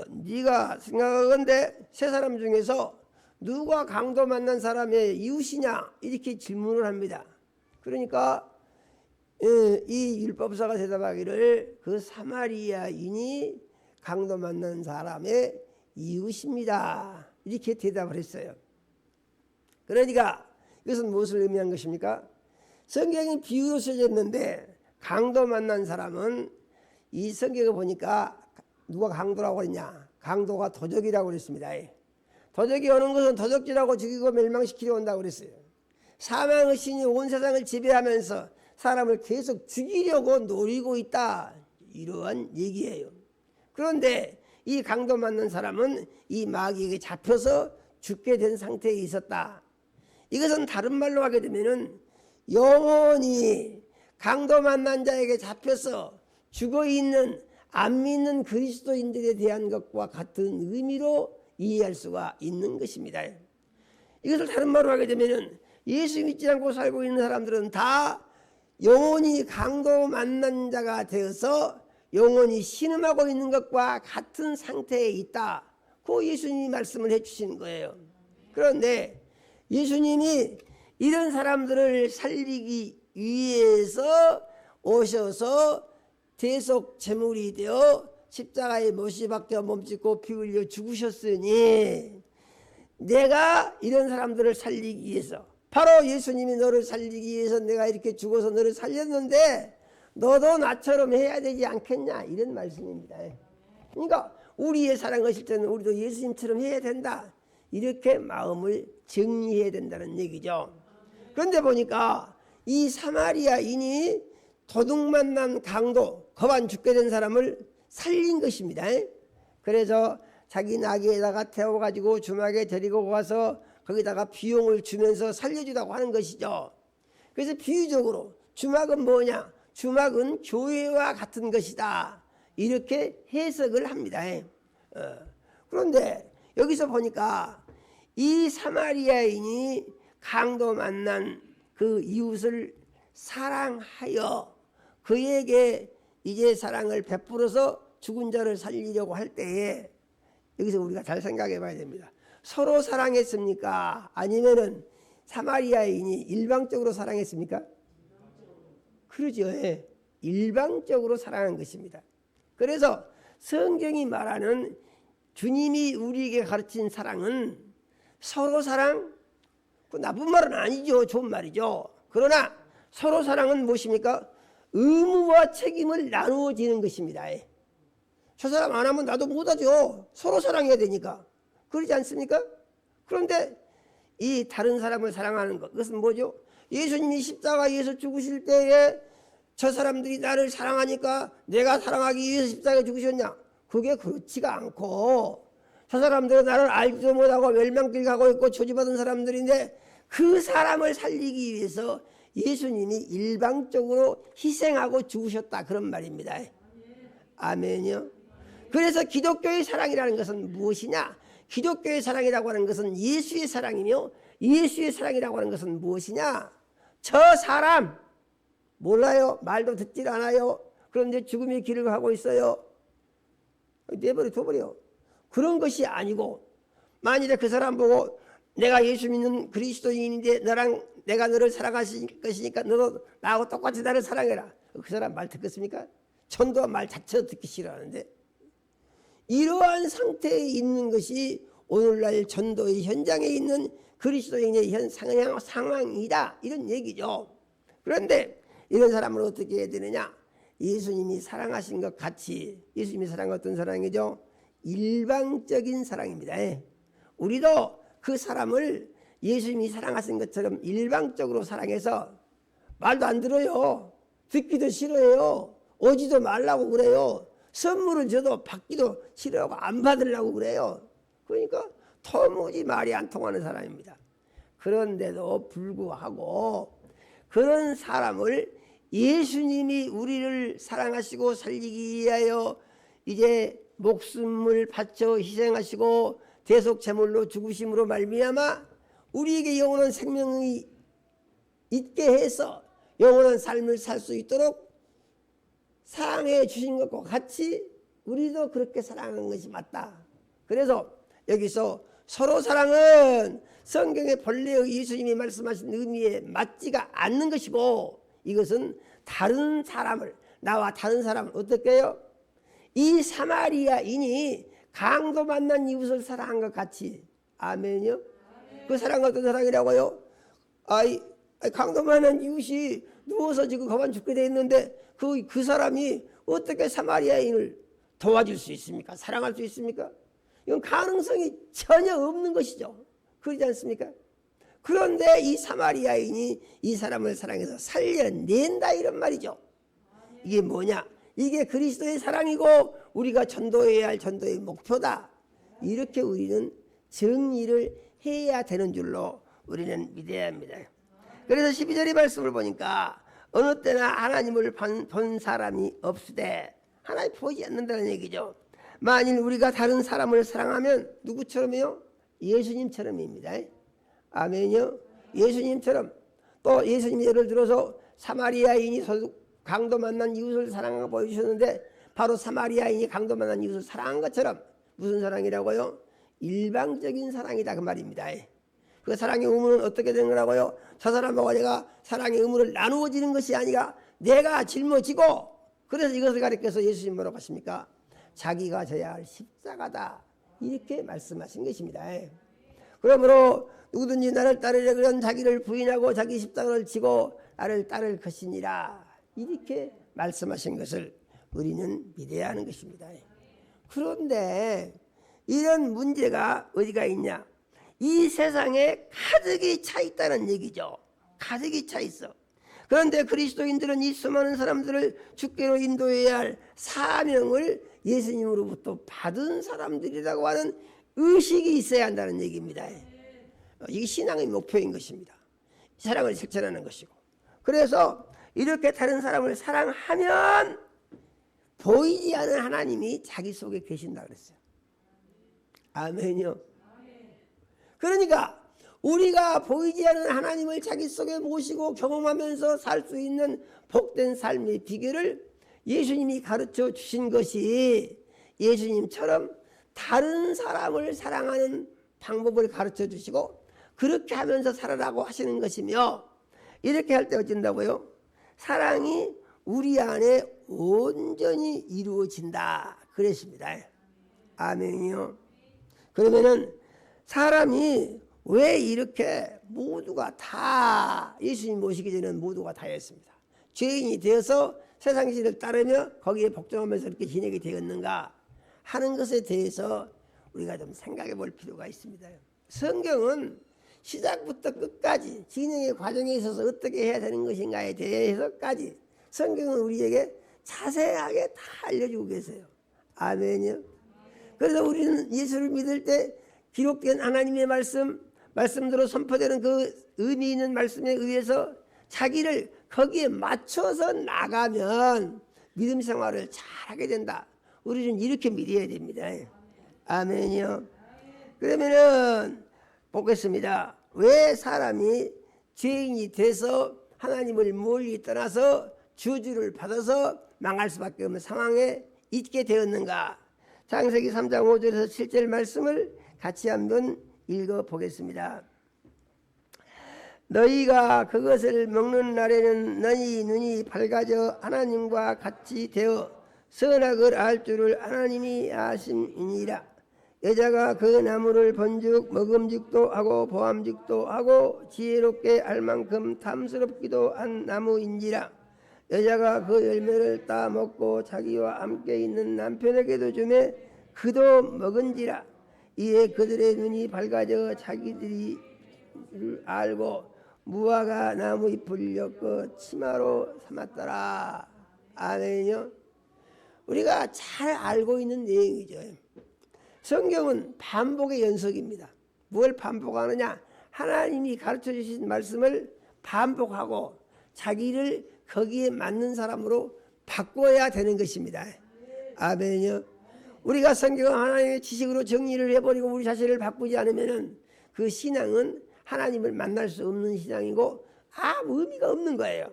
네가 생각하건대 세 사람 중에서 누가 강도 만난 사람의 이웃이냐 이렇게 질문을 합니다. 그러니까 이 율법사가 대답하기를 그 사마리아인이 강도 만난 사람의 이웃입니다. 이렇게 대답을 했어요. 그러니까 이것은 무엇을 의미한 것입니까? 성경이 비유로 써졌는데 강도 만난 사람은 이 성경을 보니까 누가 강도라고 그랬냐? 강도가 도적이라고 그랬습니다. 도적이 오는 것은 도적질하고 죽이고 멸망시키려 온다고 그랬어요. 사망의 신이 온 세상을 지배하면서 사람을 계속 죽이려고 노리고 있다. 이러한 얘기예요. 그런데 이 강도 만난 사람은 이 마귀에게 잡혀서 죽게 된 상태에 있었다. 이것은 다른 말로 하게 되면은 영원히 강도 만난 자에게 잡혀서 죽어있는 안 믿는 그리스도인들에 대한 것과 같은 의미로 이해할 수가 있는 것입니다. 이것을 다른 말로 하게 되면은 예수 믿지 않고 살고 있는 사람들은 다 영원히 강도 만난 자가 되어서 영원히 신음하고 있는 것과 같은 상태에 있다. 그 예수님이 말씀을 해주시는 거예요. 그런데 예수님이 이런 사람들을 살리기 위해서 오셔서 대속 제물이 되어 십자가에 못이 박혀 몸짓고 피 흘려 죽으셨으니 내가 이런 사람들을 살리기 위해서, 바로 예수님이 너를 살리기 위해서 내가 이렇게 죽어서 너를 살렸는데 너도 나처럼 해야 되지 않겠냐, 이런 말씀입니다. 그러니까 우리의 사랑하실 때는 우리도 예수님처럼 해야 된다, 이렇게 마음을 정리해야 된다는 얘기죠. 그런데 보니까 이 사마리아인이 도둑 만난 강도, 거반 죽게 된 사람을 살린 것입니다. 그래서 자기 나귀에다가 태워가지고 주막에 데리고 가서 거기다가 비용을 주면서 살려주라고 하는 것이죠. 그래서 비유적으로 주막은 뭐냐? 주막은 교회와 같은 것이다, 이렇게 해석을 합니다. 그런데 여기서 보니까 이 사마리아인이 강도 만난 그 이웃을 사랑하여 그에게 이제 사랑을 베풀어서 죽은 자를 살리려고 할 때에 여기서 우리가 잘 생각해 봐야 됩니다. 서로 사랑했습니까? 아니면은 사마리아인이 일방적으로 사랑했습니까? 그러죠. 일방적으로 사랑한 것입니다. 그래서 성경이 말하는 주님이 우리에게 가르친 사랑은 서로 사랑, 그 나쁜 말은 아니죠. 좋은 말이죠. 그러나 서로 사랑은 무엇입니까? 의무와 책임을 나누어지는 것입니다. 저 사람 안 하면 나도 못하죠. 서로 사랑해야 되니까. 그러지 않습니까? 그런데 이 다른 사람을 사랑하는 것, 그것은 뭐죠? 예수님이 십자가에서 죽으실 때에 저 사람들이 나를 사랑하니까 내가 사랑하기 위해서 십자가에 죽으셨냐? 그게 그렇지가 않고, 저 사람들은 나를 알지도 못하고 멸망길 가고 있고 저주받은 사람들인데 그 사람을 살리기 위해서 예수님이 일방적으로 희생하고 죽으셨다, 그런 말입니다. 아멘이요. 그래서 기독교의 사랑이라는 것은 무엇이냐? 기독교의 사랑이라고 하는 것은 예수의 사랑이며 예수의 사랑이라고 하는 것은 무엇이냐? 저 사람 몰라요. 말도 듣질 않아요. 그런데 죽음의 길을 가고 있어요. 내버려 둬버려. 그런 것이 아니고 만일에 그 사람 보고 내가 예수 믿는 그리스도인인데 내가 너를 사랑할 것이니까 너도 나하고 똑같이 나를 사랑해라. 그 사람 말 듣겠습니까? 전도한 말 자체도 듣기 싫어하는데 이러한 상태에 있는 것이 오늘날 전도의 현장에 있는 그리스도인의 상황이다 이런 얘기죠. 그런데 이런 사람을 어떻게 해야 되느냐? 예수님이 사랑하신 것 같이 예수님이 사랑한 어떤 사랑이죠? 일방적인 사랑입니다. 우리도 그 사람을 예수님이 사랑하신 것처럼 일방적으로 사랑해서 말도 안 들어요. 듣기도 싫어해요. 오지도 말라고 그래요. 선물을 줘도 받기도 싫어하고 안 받으려고 그래요. 그러니까 도무지 말이 안 통하는 사람입니다. 그런데도 불구하고 그런 사람을 예수님이 우리를 사랑하시고 살리기 위하여 이제 목숨을 바쳐 희생하시고 대속제물로 죽으심으로 말미암아 우리에게 영원한 생명이 있게 해서 영원한 삶을 살 수 있도록 사랑해 주신 것과 같이 우리도 그렇게 사랑하는 것이 맞다. 그래서 여기서 서로 사랑은 성경의 본래의 예수님이 말씀하신 의미에 맞지가 않는 것이고 이것은 다른 사람을 나와 다른 사람을 어떻게 해요? 이 사마리아인이 강도 만난 이웃을 사랑한 것 같이. 아멘요? 그 사랑은 어떤 사랑이라고요? 강도 만난 이웃이 누워서 지금 가만 죽게 돼 있는데 그 사람이 어떻게 사마리아인을 도와줄 수 있습니까? 사랑할 수 있습니까? 이건 가능성이 전혀 없는 것이죠. 그러지 않습니까? 그런데 이 사마리아인이 이 사람을 사랑해서 살려낸다 이런 말이죠. 이게 뭐냐? 이게 그리스도의 사랑이고 우리가 전도해야 할 전도의 목표다. 이렇게 우리는 정리를 해야 되는 줄로 우리는 믿어야 합니다. 그래서 12절의 말씀을 보니까 어느 때나 하나님을 본 사람이 없으되 하나님 보이지 않는다는 얘기죠. 만일 우리가 다른 사람을 사랑하면 누구처럼요? 예수님처럼입니다. 아멘요. 예수님처럼. 또 예수님이 예를 들어서 사마리아인이 강도 만난 이웃을 사랑하고 보여주셨는데 바로 사마리아인이 강도 만난 이웃을 사랑한 것처럼 무슨 사랑이라고요? 일방적인 사랑이다 그 말입니다. 그 사랑의 의무는 어떻게 되는 거라고요? 저 사람하고 내가 사랑의 의무를 나누어지는 것이 아니라 내가 짊어지고, 그래서 이것을 가리켜서 예수님 뭐라고 하십니까? 자기가 져야 할 십자가다 이렇게 말씀하신 것입니다. 그러므로 누구든지 나를 따르려 그런 자기를 부인하고 자기 십자가를 지고 나를 따를 것이니라 이렇게 말씀하신 것을 우리는 믿어야 하는 것입니다. 그런데 이런 문제가 어디가 있냐? 이 세상에 가득이 차 있다는 얘기죠. 가득이 차 있어. 그런데 그리스도인들은 이 수많은 사람들을 주께로 인도해야 할 사명을 예수님으로부터 받은 사람들이라고 하는 의식이 있어야 한다는 얘기입니다. 이게 신앙의 목표인 것입니다. 사랑을 실천하는 것이고. 그래서 이렇게 다른 사람을 사랑하면 보이지 않는 하나님이 자기 속에 계신다 그랬어요. 아멘요. 그러니까 우리가 보이지 않는 하나님을 자기 속에 모시고 경험하면서 살 수 있는 복된 삶의 비결을 예수님이 가르쳐 주신 것이 예수님처럼 다른 사람을 사랑하는 방법을 가르쳐 주시고 그렇게 하면서 살아라고 하시는 것이며, 이렇게 할 때 어쩐다고요? 사랑이 우리 안에 온전히 이루어진다 그랬습니다. 아멘이요. 그러면은 사람이 왜 이렇게 모두가 다 예수님 모시기 전에는 모두가 다였습니다. 죄인이 되어서 세상 신을 따르며 거기에 복종하면서 이렇게 지내게 되었는가 하는 것에 대해서 우리가 좀 생각해 볼 필요가 있습니다. 성경은 시작부터 끝까지 진행의 과정에 있어서 어떻게 해야 되는 것인가에 대해서까지 성경은 우리에게 자세하게 다 알려주고 계세요. 아멘이요. 그래서 우리는 예수를 믿을 때 기록된 하나님의 말씀대로 선포되는 그 의미 있는 말씀에 의해서 자기를 거기에 맞춰서 나가면 믿음 생활을 잘하게 된다. 우리는 이렇게 믿어야 됩니다. 아멘이요. 그러면은 보겠습니다. 왜 사람이 죄인이 돼서 하나님을 멀리 떠나서 저주를 받아서 망할 수밖에 없는 상황에 있게 되었는가? 창세기 3장 5절에서 7절 말씀을 같이 한번 읽어보겠습니다. 너희가 그것을 먹는 날에는 너희 눈이 밝아져 하나님과 같이 되어 선악을 알 줄을 하나님이 아심이니라. 여자가 그 나무를 본즉 먹음직도 하고 보암직도 하고 지혜롭게 알 만큼 탐스럽기도 한 나무인지라. 여자가 그 열매를 따 먹고 자기와 함께 있는 남편에게도 주매 그도 먹은지라. 이에 그들의 눈이 밝아져 자기들이 알고 무화과 나무 잎을 엮어 치마로 삼았더라. 아멘요. 우리가 잘 알고 있는 내용이죠. 성경은 반복의 연속입니다. 뭘 반복하느냐? 하나님이 가르쳐 주신 말씀을 반복하고 자기를 거기에 맞는 사람으로 바꿔야 되는 것입니다. 아멘요. 우리가 성경을 하나님의 지식으로 정리를 해버리고 우리 자신을 바꾸지 않으면 그 신앙은 하나님을 만날 수 없는 신앙이고 아무 의미가 없는 거예요.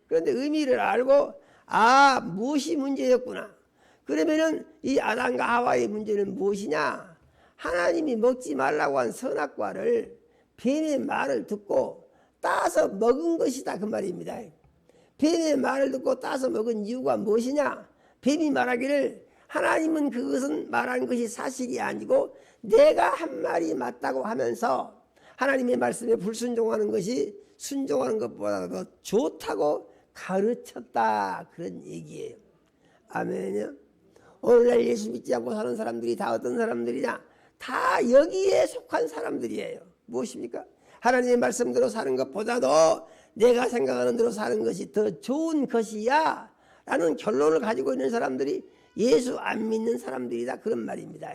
그런데 의미를 알고 무엇이 문제였구나. 그러면은 이 아담과 하와의 문제는 무엇이냐? 하나님이 먹지 말라고 한 선악과를 뱀의 말을 듣고 따서 먹은 것이다 그 말입니다. 뱀의 말을 듣고 따서 먹은 이유가 무엇이냐? 뱀이 말하기를 하나님은 그것은 말한 것이 사실이 아니고 내가 한 말이 맞다고 하면서 하나님의 말씀에 불순종하는 것이 순종하는 것보다 더 좋다고 가르쳤다 그런 얘기예요. 아멘요. 오늘날 예수 믿지 않고 사는 사람들이 다 어떤 사람들이냐? 다 여기에 속한 사람들이에요. 무엇입니까? 하나님의 말씀대로 사는 것보다도 내가 생각하는 대로 사는 것이 더 좋은 것이야 라는 결론을 가지고 있는 사람들이 예수 안 믿는 사람들이다 그런 말입니다.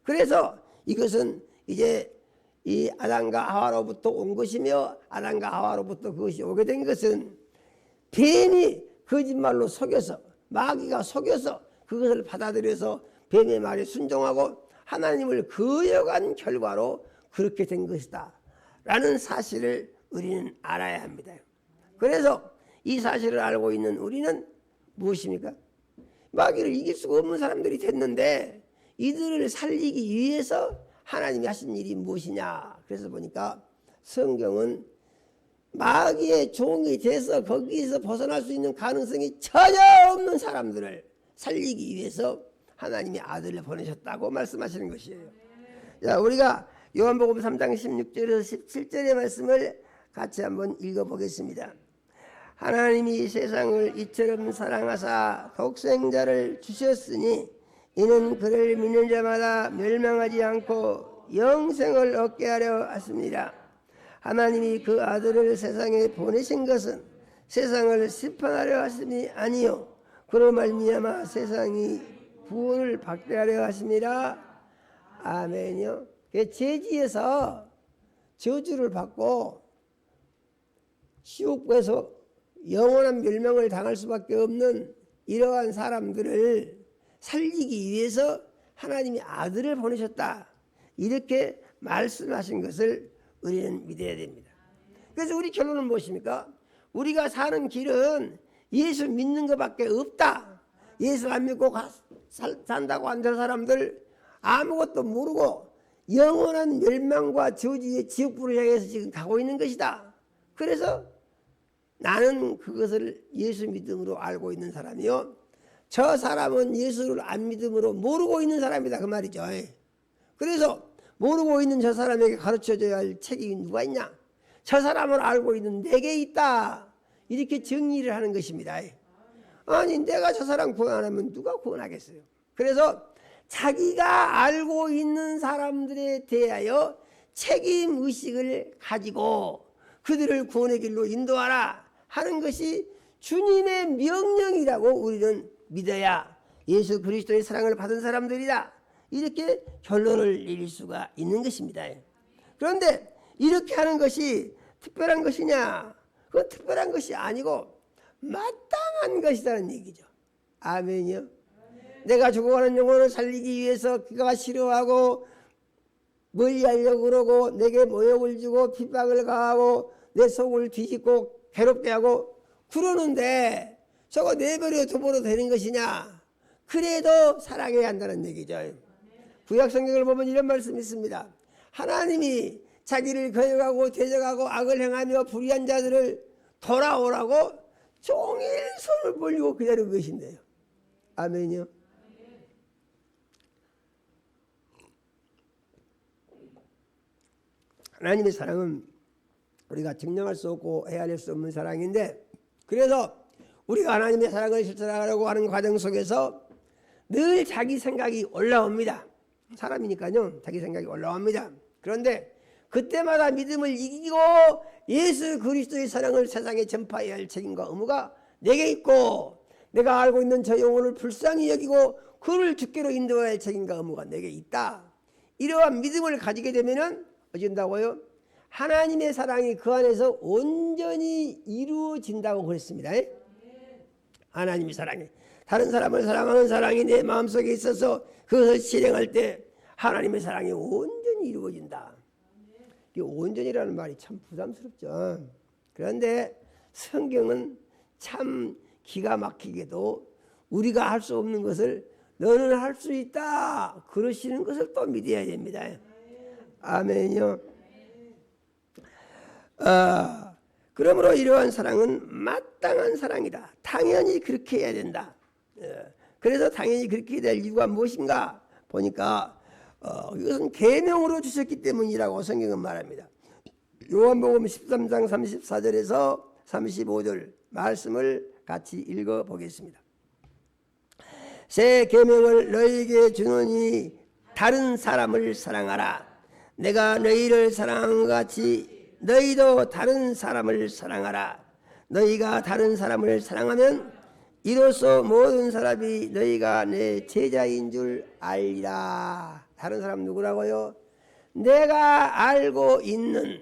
그래서 이것은 이제 이 아담과 하와로부터 온 것이며 아담과 하와로부터 그것이 오게 된 것은 뱀이 거짓말로 속여서 마귀가 속여서 그것을 받아들여서 뱀의 말에 순종하고 하나님을 거역한 결과로 그렇게 된 것이다 라는 사실을 우리는 알아야 합니다. 그래서 이 사실을 알고 있는 우리는 무엇입니까? 마귀를 이길 수가 없는 사람들이 됐는데 이들을 살리기 위해서 하나님이 하신 일이 무엇이냐? 그래서 보니까 성경은 마귀의 종이 돼서 거기서 벗어날 수 있는 가능성이 전혀 없는 사람들을 살리기 위해서 하나님이 아들을 보내셨다고 말씀하시는 것이에요. 자, 우리가 요한복음 3장 16절에서 17절의 말씀을 같이 한번 읽어보겠습니다. 하나님이 세상을 이처럼 사랑하사 독생자를 주셨으니 이는 그를 믿는 자마다 멸망하지 않고 영생을 얻게 하려 하십니다. 하나님이 그 아들을 세상에 보내신 것은 세상을 심판하려 하심이 아니요 그로 말미암아 세상이 구원을 받게 하려 하십니다. 아멘요. 죄지에서 저주를 받고 지옥에서 영원한 멸망을 당할 수밖에 없는 이러한 사람들을 살리기 위해서 하나님이 아들을 보내셨다 이렇게 말씀하신 것을 우리는 믿어야 됩니다. 그래서 우리 결론은 무엇입니까? 우리가 사는 길은 예수 믿는 것밖에 없다. 예수 안 믿고 산다고 하는 사람들 아무것도 모르고 영원한 멸망과 저주의 지옥불을 향해서 지금 가고 있는 것이다. 그래서 나는 그것을 예수 믿음으로 알고 있는 사람이요 저 사람은 예수를 안 믿음으로 모르고 있는 사람이다 그 말이죠. 그래서 모르고 있는 저 사람에게 가르쳐줘야 할 책임이 누가 있냐? 저 사람을 알고 있는 내게 있다 이렇게 정리를 하는 것입니다. 아니 내가 저 사람 구원 안 하면 누가 구원하겠어요? 그래서 자기가 알고 있는 사람들에 대하여 책임의식을 가지고 그들을 구원의 길로 인도하라 하는 것이 주님의 명령이라고 우리는 믿어야 예수 그리스도의 사랑을 받은 사람들이다 이렇게 결론을 내릴 수가 있는 것입니다. 그런데 이렇게 하는 것이 특별한 것이냐? 그건 특별한 것이 아니고 마땅한 것이라는 얘기죠. 아멘이요. 내가 죽어가는 영혼을 살리기 위해서 그가 싫어하고 멀리하려고 그러고 내게 모욕을 주고 핍박을 가하고 내 속을 뒤집고 괴롭게 하고 그러는데 저거 내버려 둬버려도 되는 것이냐? 그래도 사랑해야 한다는 얘기죠. 구약 성경을 보면 이런 말씀이 있습니다. 하나님이 자기를 거역하고 대적하고 악을 행하며 불의한 자들을 돌아오라고 종일 손을 벌리고 기다리고 계신대요. 아멘이요. 하나님의 사랑은 우리가 증명할 수 없고 헤아릴 수 없는 사랑인데, 그래서 우리가 하나님의 사랑을 실천하려고 하는 과정 속에서 늘 자기 생각이 올라옵니다. 사람이니까요, 자기 생각이 올라옵니다. 그런데 그때마다 믿음을 이기고 예수 그리스도의 사랑을 세상에 전파해야 할 책임과 의무가 내게 있고, 내가 알고 있는 저 영혼을 불쌍히 여기고 그를 주께로 인도해야 할 책임과 의무가 내게 있다. 이러한 믿음을 가지게 되면은 어진다고요? 하나님의 사랑이 그 안에서 온전히 이루어진다고 그랬습니다. 하나님의 사랑이, 다른 사람을 사랑하는 사랑이 내 마음속에 있어서 그것을 실행할 때 하나님의 사랑이 온전히 이루어진다. 이 온전이라는 말이 참 부담스럽죠. 그런데 성경은 참 기가 막히게도 우리가 할 수 없는 것을 너는 할 수 있다 그러시는 것을 또 믿어야 됩니다. 아멘요. 그러므로 이러한 사랑은 마땅한 사랑이다. 당연히 그렇게 해야 된다. 그래서 당연히 그렇게 될 이유가 무엇인가 보니까 이것은 계명으로 주셨기 때문이라고 성경은 말합니다. 요한복음 13장 34절에서 35절 말씀을 같이 읽어보겠습니다. 새 계명을 너희에게 주노니 다른 사람을 사랑하라. 내가 너희를 사랑한 것 같이 너희도 다른 사람을 사랑하라. 너희가 다른 사람을 사랑하면 이로써 모든 사람이 너희가 내 제자인 줄 알리라. 다른 사람 누구라고요? 내가 알고 있는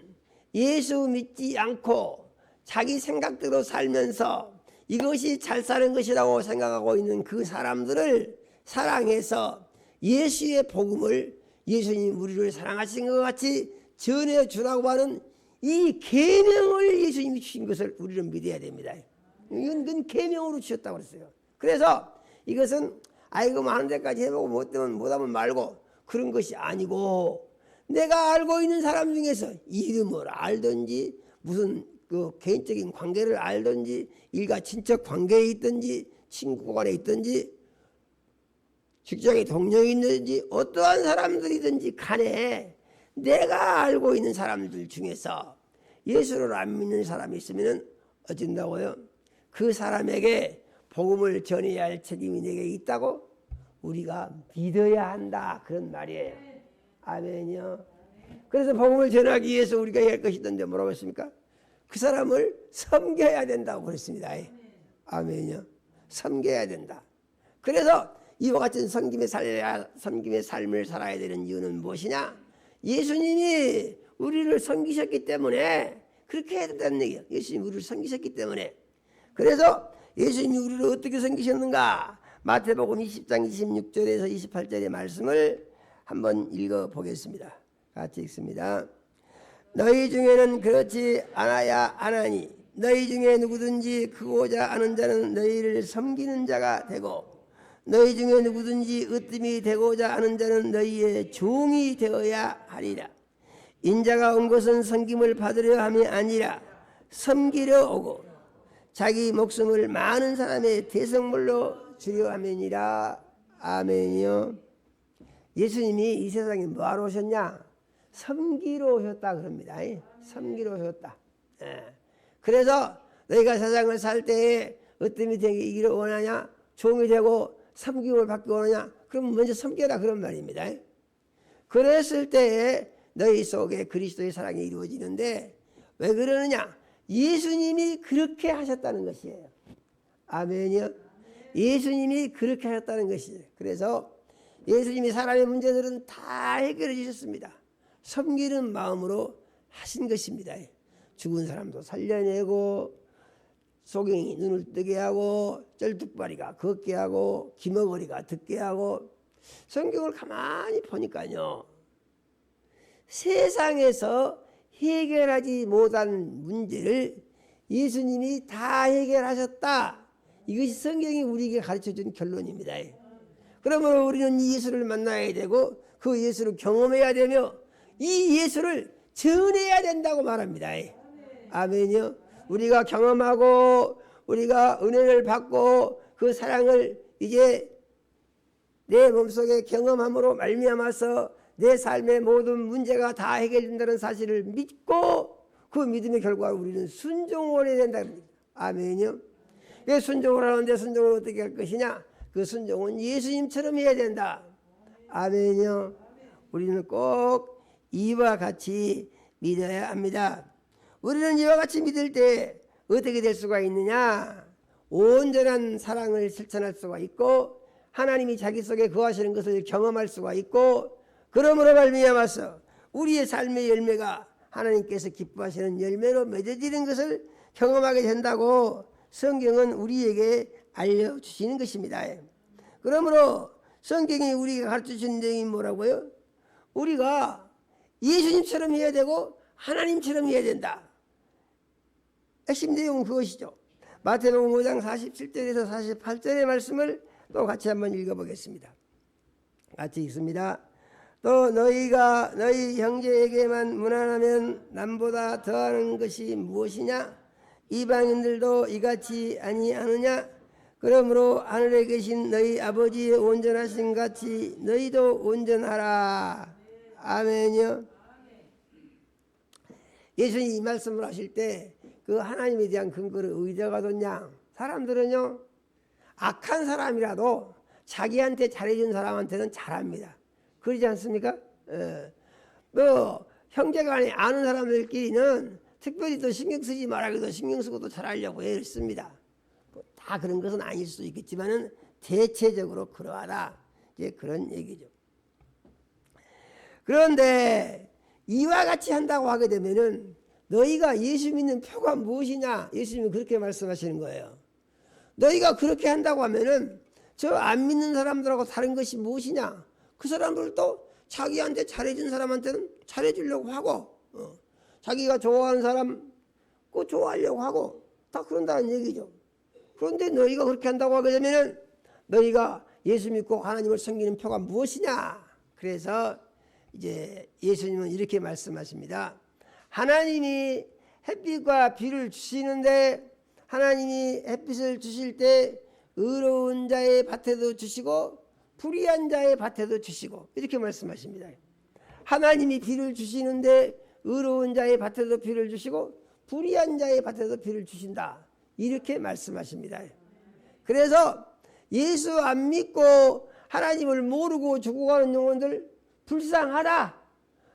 예수 믿지 않고 자기 생각대로 살면서 이것이 잘 사는 것이라고 생각하고 있는 그 사람들을 사랑해서 예수의 복음을, 예수님 우리를 사랑하신 것 같이 전해주라고 하는 이 계명을 예수님이 주신 것을 우리는 믿어야 됩니다. 이건 계명으로 주셨다고 그랬어요. 그래서 이것은 아이고 많은 데까지 해보고 못하면 말고 그런 것이 아니고, 내가 알고 있는 사람 중에서 이름을 알든지 무슨 그 개인적인 관계를 알든지 일가 친척 관계에 있든지 친구 간에 있든지 직장의 동료이 있든지 어떠한 사람들이든지 간에 내가 알고 있는 사람들 중에서 예수를 안 믿는 사람이 있으면 어쩐다고요? 그 사람에게 복음을 전해야 할 책임이 내게 있다고 우리가 믿어야 한다, 그런 말이에요. 아멘이요. 그래서 복음을 전하기 위해서 우리가 해야 할 것이 있던데 뭐라고 했습니까? 그 사람을 섬겨야 된다고 그랬습니다. 아멘이요. 섬겨야 된다. 그래서 이와 같은 섬김의 삶을 살아야 되는 이유는 무엇이냐? 예수님이 우리를 섬기셨기 때문에 그렇게 해야 된다는 얘기예요. 예수님이 우리를 섬기셨기 때문에. 그래서 예수님이 우리를 어떻게 섬기셨는가? 마태복음 20장 26절에서 28절의 말씀을 한번 읽어보겠습니다. 같이 읽습니다. 너희 중에는 그렇지 않아야 하나니 너희 중에 누구든지 크고자 하는 자는 너희를 섬기는 자가 되고 너희 중에 누구든지 으뜸이 되고자 하는 자는 너희의 종이 되어야 하리라. 인자가 온 것은 섬김을 받으려 함이 아니라 섬기려 오고 자기 목숨을 많은 사람의 대성물로 주려 함이니라. 아멘이요. 예수님이 이 세상에 뭐하러 오셨냐? 섬기러 오셨다 그럽니다. 섬기러 오셨다. 그래서 너희가 세상을 살 때에 으뜸이 되기를 원하냐? 종이 되고 섬김을 받기 원하냐? 그럼 먼저 섬겨라, 그런 말입니다. 그랬을 때에 너희 속에 그리스도의 사랑이 이루어지는데, 왜 그러느냐? 예수님이 그렇게 하셨다는 것이에요. 아멘이요. 예수님이 그렇게 하셨다는 것이에요. 그래서 예수님이 사람의 문제들은 다 해결해 주셨습니다. 섬기는 마음으로 하신 것입니다. 죽은 사람도 살려내고 소경이 눈을 뜨게 하고 쩔뚝발이가 걷게 하고 기머거리가 듣게 하고 성경을 가만히 보니까요. 세상에서 해결하지 못한 문제를 예수님이 다 해결하셨다. 이것이 성경이 우리에게 가르쳐준 결론입니다. 그러므로 우리는 이 예수를 만나야 되고 그 예수를 경험해야 되며 이 예수를 전해야 된다고 말합니다. 아멘이요. 우리가 경험하고 우리가 은혜를 받고 그 사랑을 이제 내 몸속에 경험함으로 말미암아서 내 삶의 모든 문제가 다 해결된다는 사실을 믿고 그 믿음의 결과 우리는 순종을 해야 된다. 아멘이요. 왜 순종을 하는데 순종을 어떻게 할 것이냐? 그 순종은 예수님처럼 해야 된다. 아멘이요. 우리는 꼭 이와 같이 믿어야 합니다. 우리는 이와 같이 믿을 때 어떻게 될 수가 있느냐? 온전한 사랑을 실천할 수가 있고 하나님이 자기 속에 거하시는 것을 경험할 수가 있고 그러므로 말미암아서 우리의 삶의 열매가 하나님께서 기뻐하시는 열매로 맺어지는 것을 경험하게 된다고 성경은 우리에게 알려주시는 것입니다. 그러므로 성경이 우리에게 가르쳐주는 내용이 뭐라고요? 우리가 예수님처럼 해야 되고 하나님처럼 해야 된다. 핵심 내용은 그것이죠. 마태복음 5장 47절에서 48절의 말씀을 또 같이 한번 읽어보겠습니다. 같이 읽습니다. 또 너희가 너희 형제에게만 무난하면 남보다 더하는 것이 무엇이냐? 이방인들도 이같이 아니하느냐? 그러므로 하늘에 계신 너희 아버지의 온전하신 같이 너희도 온전하라. 아멘이요. 예수님이 이 말씀을 하실 때 그 하나님에 대한 근거를 어디다가 뒀냐? 사람들은요 악한 사람이라도 자기한테 잘해준 사람한테는 잘합니다. 그러지 않습니까? 뭐 형제간에 아는 사람들끼리는 특별히 또 신경 쓰지 말아도 신경 쓰고 또 잘하려고 애씁니다. 다 그런 것은 아닐 수 있겠지만은 대체적으로 그러하다. 이제 그런 얘기죠. 그런데 이와 같이 한다고 하게 되면은 너희가 예수 믿는 표가 무엇이냐? 예수님은 그렇게 말씀하시는 거예요. 너희가 그렇게 한다고 하면은 저 안 믿는 사람들하고 다른 것이 무엇이냐? 그 사람들도 자기한테 잘해준 사람한테는 잘해주려고 하고 자기가 좋아하는 사람 꼭 좋아하려고 하고 다 그런다는 얘기죠. 그런데 너희가 그렇게 한다고 하게 되면은 너희가 예수 믿고 하나님을 섬기는 표가 무엇이냐? 그래서 이제 예수님은 이렇게 말씀하십니다. 하나님이 햇빛과 비를 주시는데 하나님이 햇빛을 주실 때 의로운 자의 밭에도 주시고 불의한 자의 밭에도 주시고 이렇게 말씀하십니다. 하나님이 비를 주시는데 의로운 자의 밭에도 비를 주시고 불의한 자의 밭에도 비를 주신다. 이렇게 말씀하십니다. 그래서 예수 안 믿고 하나님을 모르고 죽어가는 영혼들 불쌍하다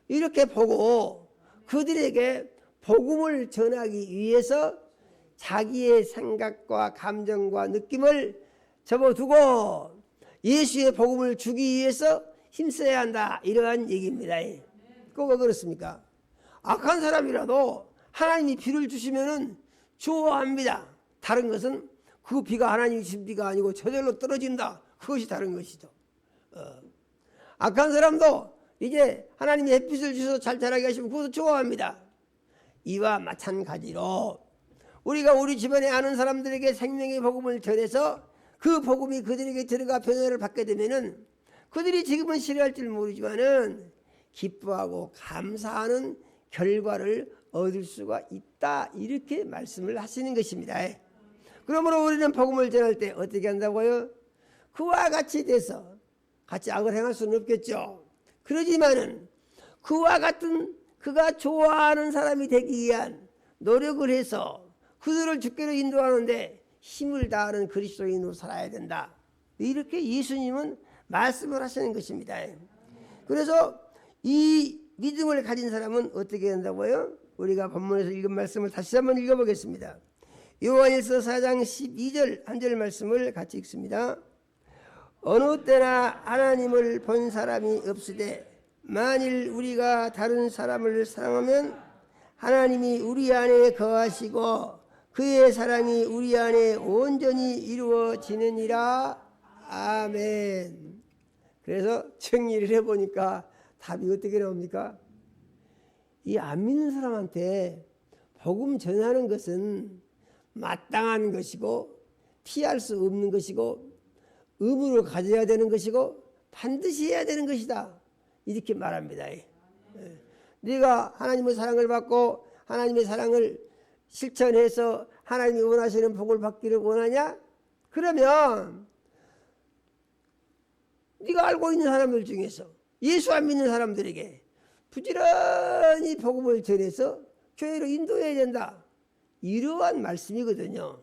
이렇게 보고 그들에게 복음을 전하기 위해서 자기의 생각과 감정과 느낌을 접어두고 예수의 복음을 주기 위해서 힘써야 한다 이러한 얘기입니다. 그거 그렇습니까? 악한 사람이라도 하나님이 비를 주시면은 좋아합니다. 다른 것은 그 비가 하나님이 주신 비가 아니고 저절로 떨어진다. 그것이 다른 것이죠. 악한 사람도 이제 하나님이 햇빛을 주셔서 잘 자라게 하시면 그것도 좋아합니다. 이와 마찬가지로 우리가 우리 주변에 아는 사람들에게 생명의 복음을 전해서 그 복음이 그들에게 들어가 변화를 받게 되면은 그들이 지금은 싫어할 줄 모르지만은 기뻐하고 감사하는 결과를 얻을 수가 있다 이렇게 말씀을 하시는 것입니다. 그러므로 우리는 복음을 전할 때 어떻게 한다고요? 그와 같이 돼서 같이 악을 행할 수는 없겠죠. 그러지만은 그와 같은 그가 좋아하는 사람이 되기 위한 노력을 해서 그들을 주께로 인도하는데 힘을 다하는 그리스도인으로 살아야 된다. 이렇게 예수님은 말씀을 하시는 것입니다. 그래서 이 믿음을 가진 사람은 어떻게 한다고요? 우리가 본문에서 읽은 말씀을 다시 한번 읽어보겠습니다. 요한일서 4장 12절 한 절 말씀을 같이 읽습니다. 어느 때나 하나님을 본 사람이 없으되 만일 우리가 다른 사람을 사랑하면 하나님이 우리 안에 거하시고 그의 사랑이 우리 안에 온전히 이루어지느니라. 아멘. 그래서 정리를 해보니까 답이 어떻게 나옵니까? 이 안 믿는 사람한테 복음 전하는 것은 마땅한 것이고 피할 수 없는 것이고 의무를 가져야 되는 것이고 반드시 해야 되는 것이다. 이렇게 말합니다. 네가 하나님의 사랑을 받고 하나님의 사랑을 실천해서 하나님이 원하시는 복을 받기를 원하냐? 그러면 네가 알고 있는 사람들 중에서 예수 안 믿는 사람들에게 부지런히 복음을 전해서 교회로 인도해야 된다. 이러한 말씀이거든요.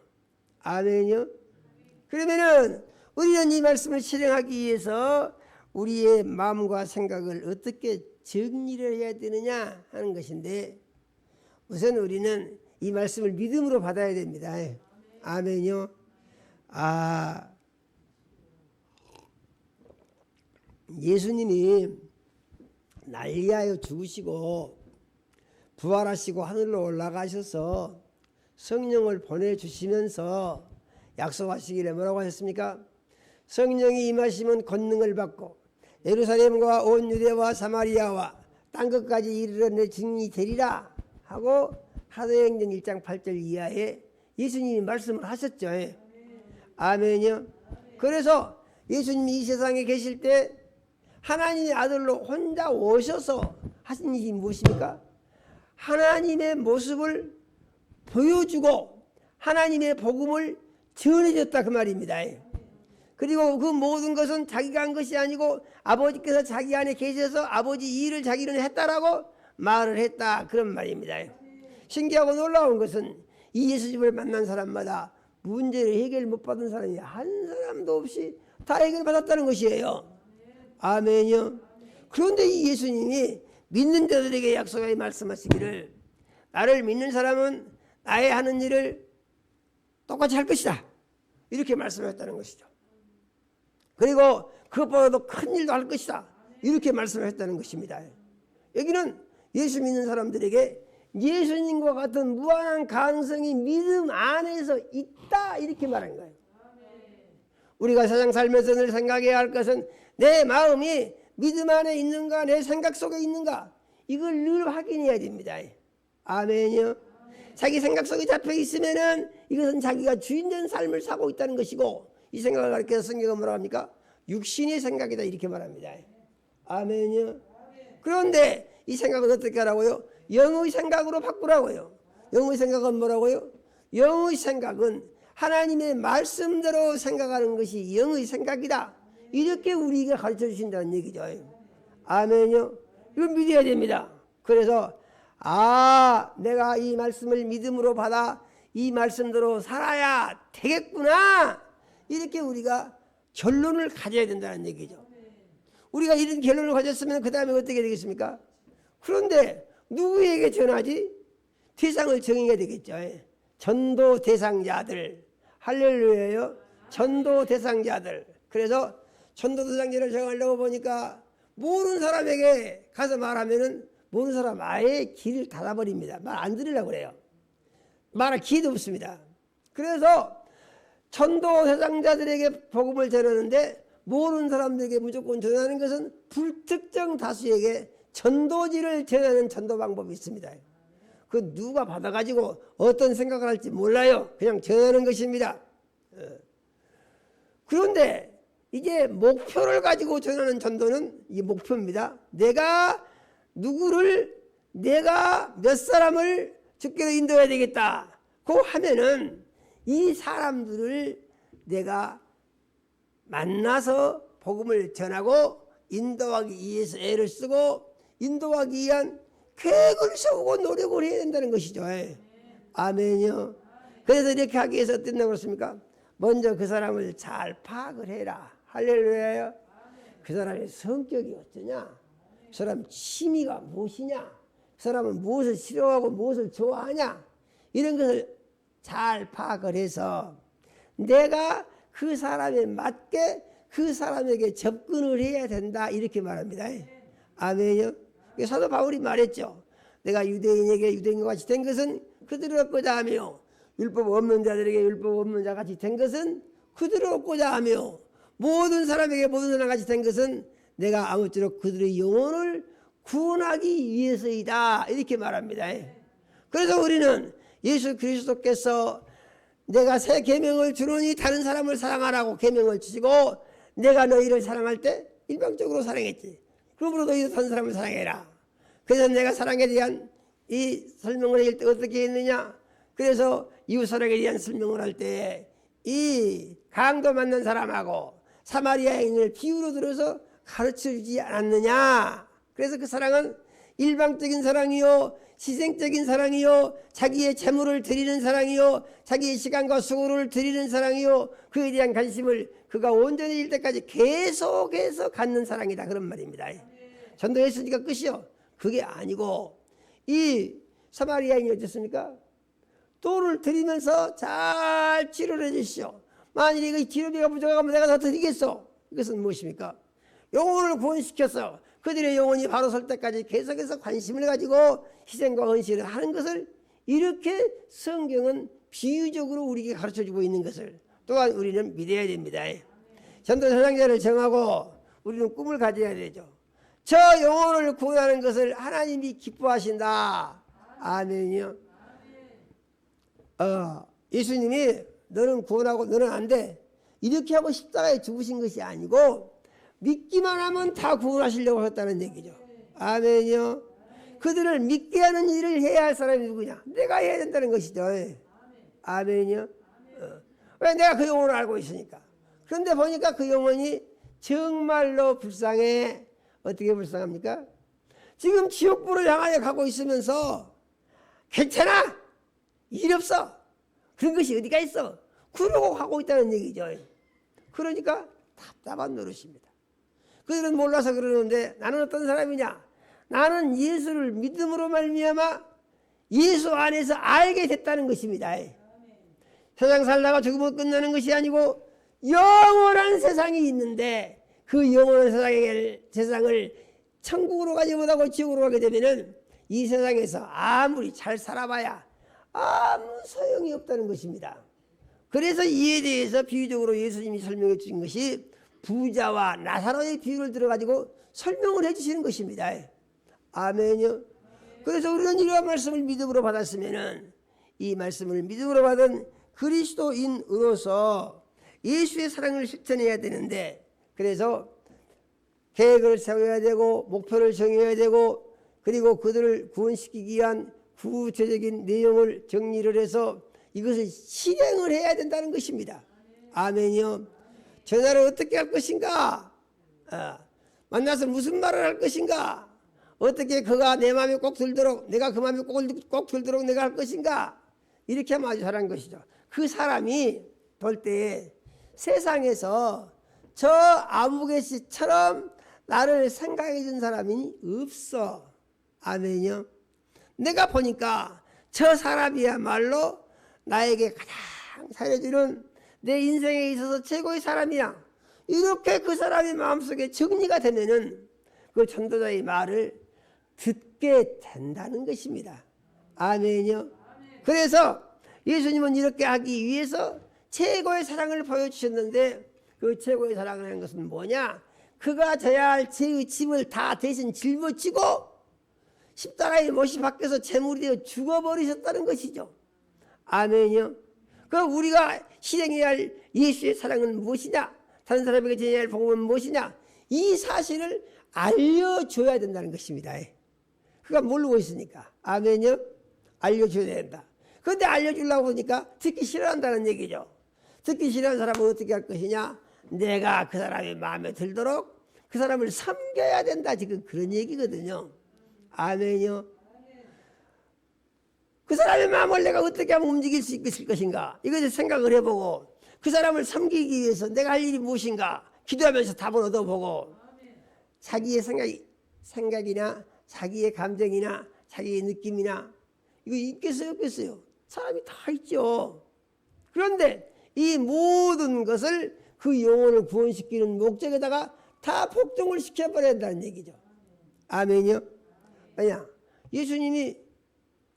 아멘요. 그러면은 우리는 이 말씀을 실행하기 위해서 우리의 마음과 생각을 어떻게 정리를 해야 되느냐 하는 것인데, 우선 우리는 이 말씀을 믿음으로 받아야 됩니다. 아멘요. 예수님이 난리하여 죽으시고 부활하시고 하늘로 올라가셔서 성령을 보내주시면서 약속하시기를 뭐라고 하셨습니까? 성령이 임하시면 권능을 받고 예루살렘과 온 유대와 사마리아와 땅 끝까지 이르러 내 증인이 되리라 하고 사도행전 1장 8절 이하에 예수님이 말씀을 하셨죠. 아멘요. 그래서 예수님이 이 세상에 계실 때 하나님의 아들로 혼자 오셔서 하신 일이 무엇입니까? 하나님의 모습을 보여주고 하나님의 복음을 전해줬다 그 말입니다. 그리고 그 모든 것은 자기가 한 것이 아니고 아버지께서 자기 안에 계셔서 아버지 일을 자기는 했다라고 말을 했다 그런 말입니다. 신기하고 놀라운 것은 이 예수님을 만난 사람마다 문제를 해결 못 받은 사람이 한 사람도 없이 다 해결받았다는 것이에요. 아멘요. 그런데 이 예수님이 믿는 자들에게 약속하여 말씀하시기를 나를 믿는 사람은 나의 하는 일을 똑같이 할 것이다 이렇게 말씀하셨다는 것이죠. 그리고 그것보다도 큰 일도 할 것이다 이렇게 말씀하셨다는 것입니다. 여기는 예수 믿는 사람들에게 예수님과 같은 무한한 가능성이 믿음 안에서 있다 이렇게 말한 거예요. 우리가 세상 살면서 늘 생각해야 할 것은 내 마음이 믿음 안에 있는가 내 생각 속에 있는가 이걸 늘 확인해야 됩니다. 아멘요. 자기 생각 속에 잡혀 있으면은 이것은 자기가 주인된 삶을 사고 있다는 것이고, 이 생각을 가르쳐서 성경은 뭐라고 합니까? 육신의 생각이다 이렇게 말합니다. 아멘요. 그런데 이 생각은 어떻게 하라고요? 영의 생각으로 바꾸라고요. 영의 생각은 뭐라고요? 영의 생각은 하나님의 말씀대로 생각하는 것이 영의 생각이다 이렇게 우리에게 가르쳐 주신다는 얘기죠. 아멘요. 이건 믿어야 됩니다. 그래서 내가 이 말씀을 믿음으로 받아 이 말씀대로 살아야 되겠구나 이렇게 우리가 결론을 가져야 된다는 얘기죠. 우리가 이런 결론을 가졌으면 그 다음에 어떻게 되겠습니까? 그런데 누구에게 전하지? 대상을 정해야 되겠죠. 전도 대상자들. 할렐루야요. 전도 대상자들. 그래서 전도 대상자를 정하려고 보니까 모르는 사람에게 가서 말하면은 모르는 사람 아예 길을 닫아버립니다. 말 안 들으려고 그래요. 말할 기회도 없습니다. 그래서 전도 대상자들에게 복음을 전하는데 모르는 사람들에게 무조건 전하는 것은 불특정 다수에게 전도지를 전하는 전도 방법이 있습니다. 그 누가 받아가지고 어떤 생각을 할지 몰라요. 그냥 전하는 것입니다. 그런데 이제 목표를 가지고 전하는 전도는 이게 목표입니다. 내가 몇 사람을 주께로 인도해야 되겠다. 그 하면은 이 사람들을 내가 만나서 복음을 전하고 인도하기 위해서 애를 쓰고 인도하기 위한 계획을 세우고 노력을 해야 된다는 것이죠. 아멘요. 그래서 이렇게 하기 위해서 어떤 거 그렇습니까? 먼저 그 사람을 잘 파악을 해라. 할렐루야요. 그 사람의 성격이 어떠냐? 그 사람 취미가 무엇이냐? 그 사람은 무엇을 싫어하고 무엇을 좋아하냐? 이런 것을 잘 파악을 해서 내가 그 사람에 맞게 그 사람에게 접근을 해야 된다 이렇게 말합니다. 아멘요. 사도 바울이 말했죠. 내가 유대인에게 유대인과 같이 된 것은 그들을 얻고자 하며 율법 없는 자들에게 율법 없는 자 같이 된 것은 그들을 얻고자 하며 모든 사람에게 모든 사람 같이 된 것은 내가 아무쪼록 그들의 영혼을 구원하기 위해서이다. 이렇게 말합니다. 그래서 우리는 예수 그리스도께서 내가 새 계명을 주노니 다른 사람을 사랑하라고 계명을 주시고 내가 너희를 사랑할 때 일방적으로 사랑했지. 그러므로 너희도 다른 사람을 사랑해라. 그래서 내가 사랑에 대한 이 설명을 할 때 어떻게 했느냐. 그래서 이웃사랑에 대한 설명을 할 때 이 강도 만난 사람하고 사마리아인을 비유로 들어서 가르쳐주지 않았느냐. 그래서 그 사랑은 일방적인 사랑이요 희생적인 사랑이요 자기의 재물을 드리는 사랑이요 자기의 시간과 수고를 드리는 사랑이요 그에 대한 관심을 그가 온전해질 때까지 계속해서 갖는 사랑이다. 그런 말입니다. 전도했으니까 끝이요. 그게 아니고 이 사마리아인이 어땠습니까? 돈을 드리면서 잘 치료를 해주시오. 만일 이거 치료비가 부족하면 내가 더 드리겠어. 이것은 무엇입니까? 영혼을 구원시켜서 그들의 영혼이 바로 설 때까지 계속해서 관심을 가지고 희생과 헌신을 하는 것을 이렇게 성경은 비유적으로 우리에게 가르쳐주고 있는 것을 또한 우리는 믿어야 됩니다. 전도 사상자를 정하고 우리는 꿈을 가져야 되죠. 저 영혼을 구원하는 것을 하나님이 기뻐하신다. 아멘이요. 예수님이 너는 구원하고 너는 안 돼. 이렇게 하고 십자가에 죽으신 것이 아니고 믿기만 하면 다 구원하시려고 하셨다는 얘기죠. 아멘이요. 그들을 믿게 하는 일을 해야 할 사람이 누구냐? 내가 해야 된다는 것이죠. 아멘이요. 왜? 내가 그 영혼을 알고 있으니까. 그런데 보니까 그 영혼이 정말로 불쌍해. 어떻게 불쌍합니까? 지금 지옥불을 향하여 가고 있으면서 괜찮아. 일 없어. 그런 것이 어디가 있어. 그러고 가고 있다는 얘기죠. 그러니까 답답한 노릇입니다. 그들은 몰라서 그러는데 나는 어떤 사람이냐? 나는 예수를 믿음으로 말미암아 예수 안에서 알게 됐다는 것입니다. 세상 살다가 죽으면 끝나는 것이 아니고 영원한 세상이 있는데 그 영원한 세상을 천국으로 가지 못하고 지옥으로 가게 되면은 이 세상에서 아무리 잘 살아봐야 아무 소용이 없다는 것입니다. 그래서 이에 대해서 비유적으로 예수님이 설명해 주신 것이 부자와 나사로의 비유를 들어가지고 설명을 해주시는 것입니다. 아멘요. 그래서 우리는 이러한 말씀을 믿음으로 받았으면은 이 말씀을 믿음으로 받은 그리스도인으로서 예수의 사랑을 실천해야 되는데 그래서 계획을 세워야 되고 목표를 정해야 되고 그리고 그들을 구원시키기 위한 구체적인 내용을 정리를 해서 이것을 실행을 해야 된다는 것입니다. 아멘이요. 전화를 어떻게 할 것인가? 만나서 무슨 말을 할 것인가? 어떻게 그가 내 마음에 꼭 들도록 내가 그 마음에 꼭 들도록 내가 할 것인가? 이렇게 하면 아주 잘한 것이죠. 그 사람이 볼 때에 세상에서 저 아무개씨처럼 나를 생각해 준 사람이 없어. 아멘이요. 내가 보니까 저 사람이야말로 나에게 가장 잘해주는 내 인생에 있어서 최고의 사람이야. 이렇게 그 사람의 마음속에 정리가 되면은 그 전도자의 말을 듣게 된다는 것입니다. 아멘이요. 그래서 예수님은 이렇게 하기 위해서 최고의 사랑을 보여주셨는데 그 최고의 사랑을 하는 것은 뭐냐? 그가 져야 할 죄의 짐을 다 대신 짊어지고 십자가에 못이 박혀서 제물이 되어 죽어버리셨다는 것이죠. 아멘이요. 그 우리가 실행해야 할 예수의 사랑은 무엇이냐? 다른 사람에게 전해야 할 복음은 무엇이냐? 이 사실을 알려줘야 된다는 것입니다. 그가 모르고 있으니까. 아멘이요. 알려줘야 된다. 그런데 알려주려고 하니까 듣기 싫어한다는 얘기죠. 듣기 싫어하는 사람은 어떻게 할 것이냐? 내가 그 사람의 마음에 들도록 그 사람을 섬겨야 된다. 지금 그런 얘기거든요. 아멘이요. 그 사람의 마음을 내가 어떻게 하면 움직일 수 있을 것인가? 이것을 생각을 해보고 그 사람을 섬기기 위해서 내가 할 일이 무엇인가? 기도하면서 답을 얻어보고 자기의 생각이나 자기의 감정이나 자기의 느낌이나 이거 있겠어요? 없겠어요? 사람이 다 있죠. 그런데 이 모든 것을 그 영혼을 구원시키는 목적에다가 다 복종을 시켜버려야 한다는 얘기죠. 아멘이요. 아니야. 예수님이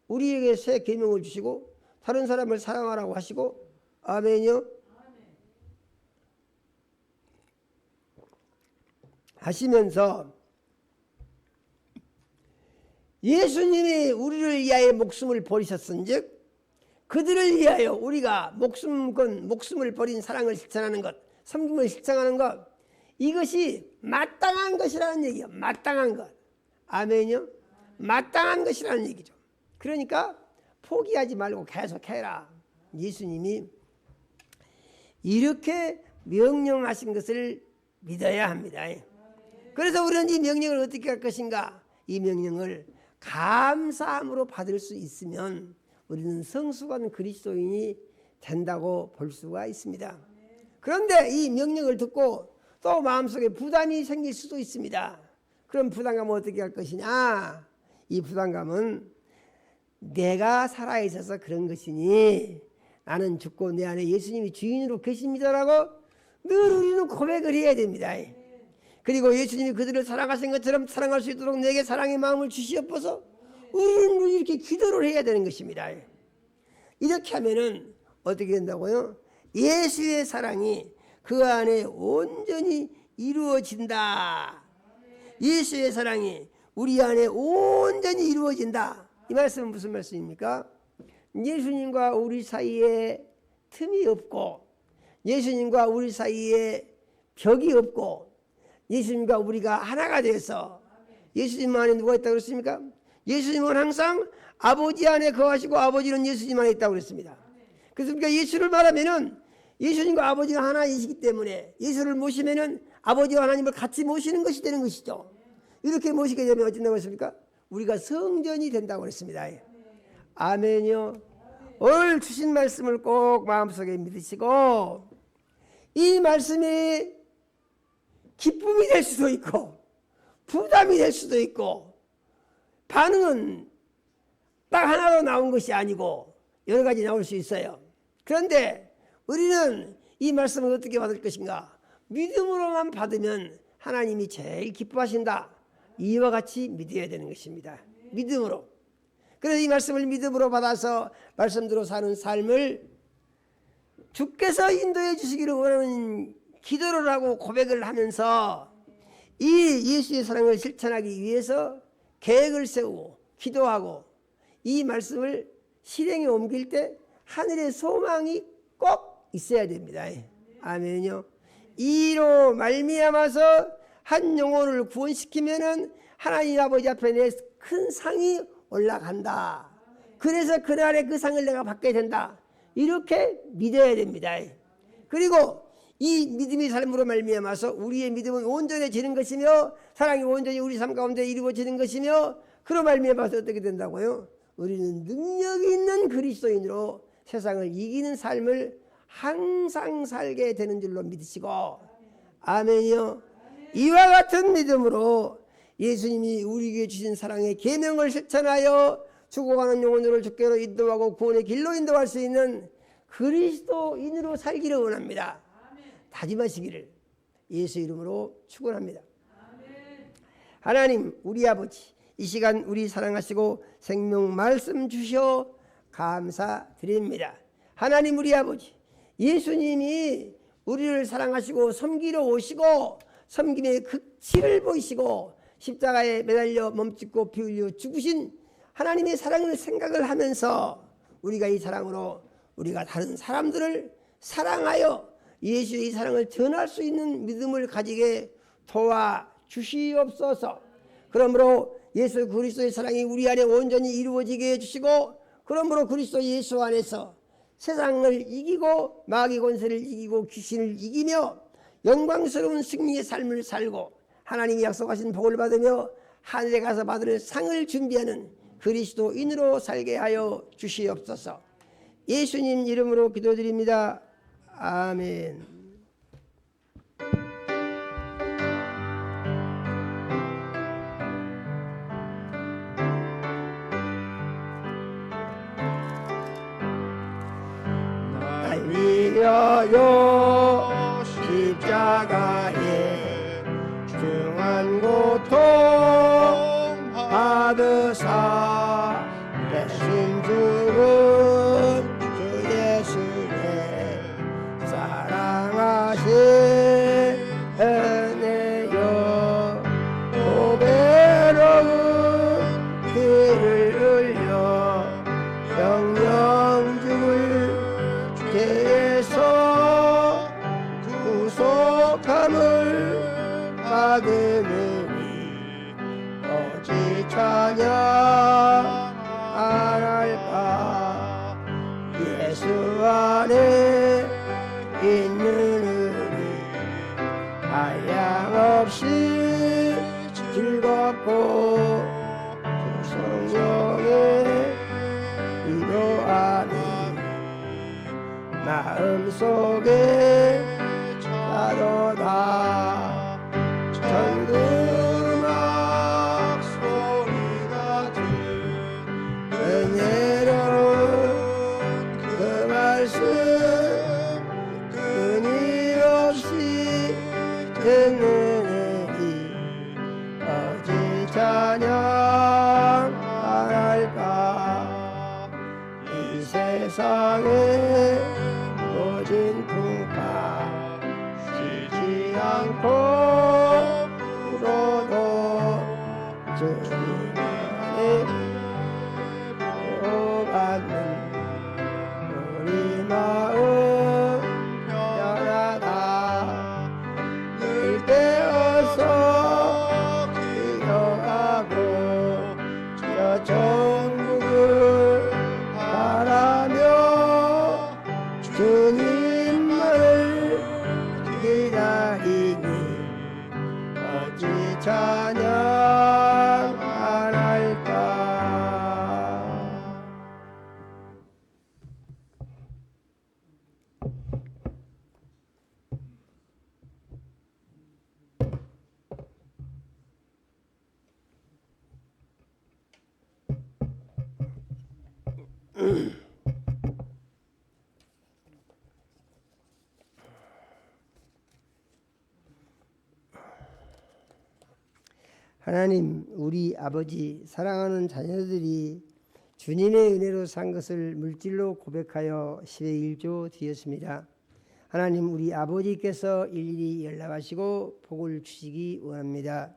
우리에게 새 계명을 주시고 다른 사람을 사랑하라고 하시고 아멘이요 하시면서 예수님이 우리를 위하여 목숨을 버리셨은즉 그들을 위하여 우리가 목숨을 버린 사랑을 실천하는 것, 섬김을 실천하는 것, 이것이 마땅한 것이라는 얘기예요. 마땅한 것. 아멘이요? 마땅한 것이라는 얘기죠. 그러니까 포기하지 말고 계속해라. 예수님이 이렇게 명령하신 것을 믿어야 합니다. 그래서 우리는 이 명령을 어떻게 할 것인가? 이 명령을 감사함으로 받을 수 있으면 우리는 성숙한 그리스도인이 된다고 볼 수가 있습니다. 그런데 이 명령을 듣고 또 마음속에 부담이 생길 수도 있습니다. 그럼 부담감은 어떻게 할 것이냐? 이 부담감은 내가 살아있어서 그런 것이니 나는 죽고 내 안에 예수님이 주인으로 계십니다라고 늘 우리는 고백을 해야 됩니다. 그리고 예수님이 그들을 사랑하신 것처럼 사랑할 수 있도록 내게 사랑의 마음을 주시옵소서. 우리는 이렇게 기도를 해야 되는 것입니다. 이렇게 하면은 어떻게 된다고요? 예수의 사랑이 그 안에 온전히 이루어진다. 예수의 사랑이 우리 안에 온전히 이루어진다. 이 말씀은 무슨 말씀입니까? 예수님과 우리 사이에 틈이 없고 예수님과 우리 사이에 벽이 없고 예수님과 우리가 하나가 돼서 예수님 안에 누가 있다고 그랬습니까? 예수님은 항상 아버지 안에 거하시고 아버지는 예수님 안에 있다고 그랬습니다. 그래서 우리가 예수를 말하면은 예수님과 아버지가 하나이시기 때문에 예수를 모시면은 아버지와 하나님을 같이 모시는 것이 되는 것이죠. 이렇게 모시게 되면 어쩐다고 했습니까? 우리가 성전이 된다고 그랬습니다. 아멘요. 오늘 주신 말씀을 꼭 마음속에 믿으시고 이 말씀이 기쁨이 될 수도 있고 부담이 될 수도 있고 반응은 딱 하나로 나온 것이 아니고 여러 가지 나올 수 있어요. 그런데 우리는 이 말씀을 어떻게 받을 것인가? 믿음으로만 받으면 하나님이 제일 기뻐하신다. 이와 같이 믿어야 되는 것입니다. 믿음으로. 그래서 이 말씀을 믿음으로 받아서 말씀대로 사는 삶을 주께서 인도해 주시기를 원하는 기도를 하고 고백을 하면서 이 예수의 사랑을 실천하기 위해서 계획을 세우고 기도하고 이 말씀을 실행에 옮길 때 하늘의 소망이 꼭 있어야 됩니다. 아멘요. 이로 말미암아서 한 영혼을 구원시키면은 하나님 아버지 앞에 내 큰 상이 올라간다. 그래서 그날에 그 상을 내가 받게 된다. 이렇게 믿어야 됩니다. 그리고 이 믿음의 삶으로 말미암아서 우리의 믿음은 온전해지는 것이며 사랑이 온전히 우리 삶 가운데 이루어지는 것이며 그로 말미암아서 어떻게 된다고요? 우리는 능력이 있는 그리스도인으로 세상을 이기는 삶을 항상 살게 되는 줄로 믿으시고 아멘이요. 이와 같은 믿음으로 예수님이 우리에게 주신 사랑의 계명을 실천하여 죽어가는 영혼들을 주께로 인도하고 구원의 길로 인도할 수 있는 그리스도인으로 살기를 원합니다. 다짐하시기를 예수 이름으로 축원합니다. 하나님 우리 아버지 이 시간 우리 사랑하시고 생명 말씀 주셔 감사드립니다. 하나님 우리 아버지 예수님이 우리를 사랑하시고 섬기러 오시고 섬김의 극치를 보이시고 십자가에 매달려 몸짓고 피 흘려 죽으신 하나님의 사랑을 생각을 하면서 우리가 이 사랑으로 우리가 다른 사람들을 사랑하여 예수의 사랑을 전할 수 있는 믿음을 가지게 도와주시옵소서. 그러므로 예수 그리스도의 사랑이 우리 안에 온전히 이루어지게 해주시고 그러므로 그리스도 예수 안에서 세상을 이기고 마귀 권세를 이기고 귀신을 이기며 영광스러운 승리의 삶을 살고 하나님이 약속하신 복을 받으며 하늘에 가서 받을 상을 준비하는 그리스도인으로 살게 하여 주시옵소서. 예수님 이름으로 기도드립니다. 아멘. 날 위하여 십자가에 중한 고통 받으사 대신 죽은 찬양 안 할까 예수 안에 있는 우리 한량없이 즐겁고 성령의 위로하니 마음속에 나도다 천금악 소리 같은 은혜로운 그 말씀 끊임없이 듣는 이 어찌 찬양 안 할까 이 세상에 모진 풍파 쉬지 않고 울어도 주님 안에 보호받는 우리 마음 편하다 늘 깨어서 기도하고 저 천국을 바라며 주님만을 기다리니 어찌 찬양 안 할까. 하나님 우리 아버지 사랑하는 자녀들이 주님의 은혜로 산 것을 물질로 고백하여 10의 1조 드렸습니다. 하나님 우리 아버지께서 일일이 연락하시고 복을 주시기 원합니다.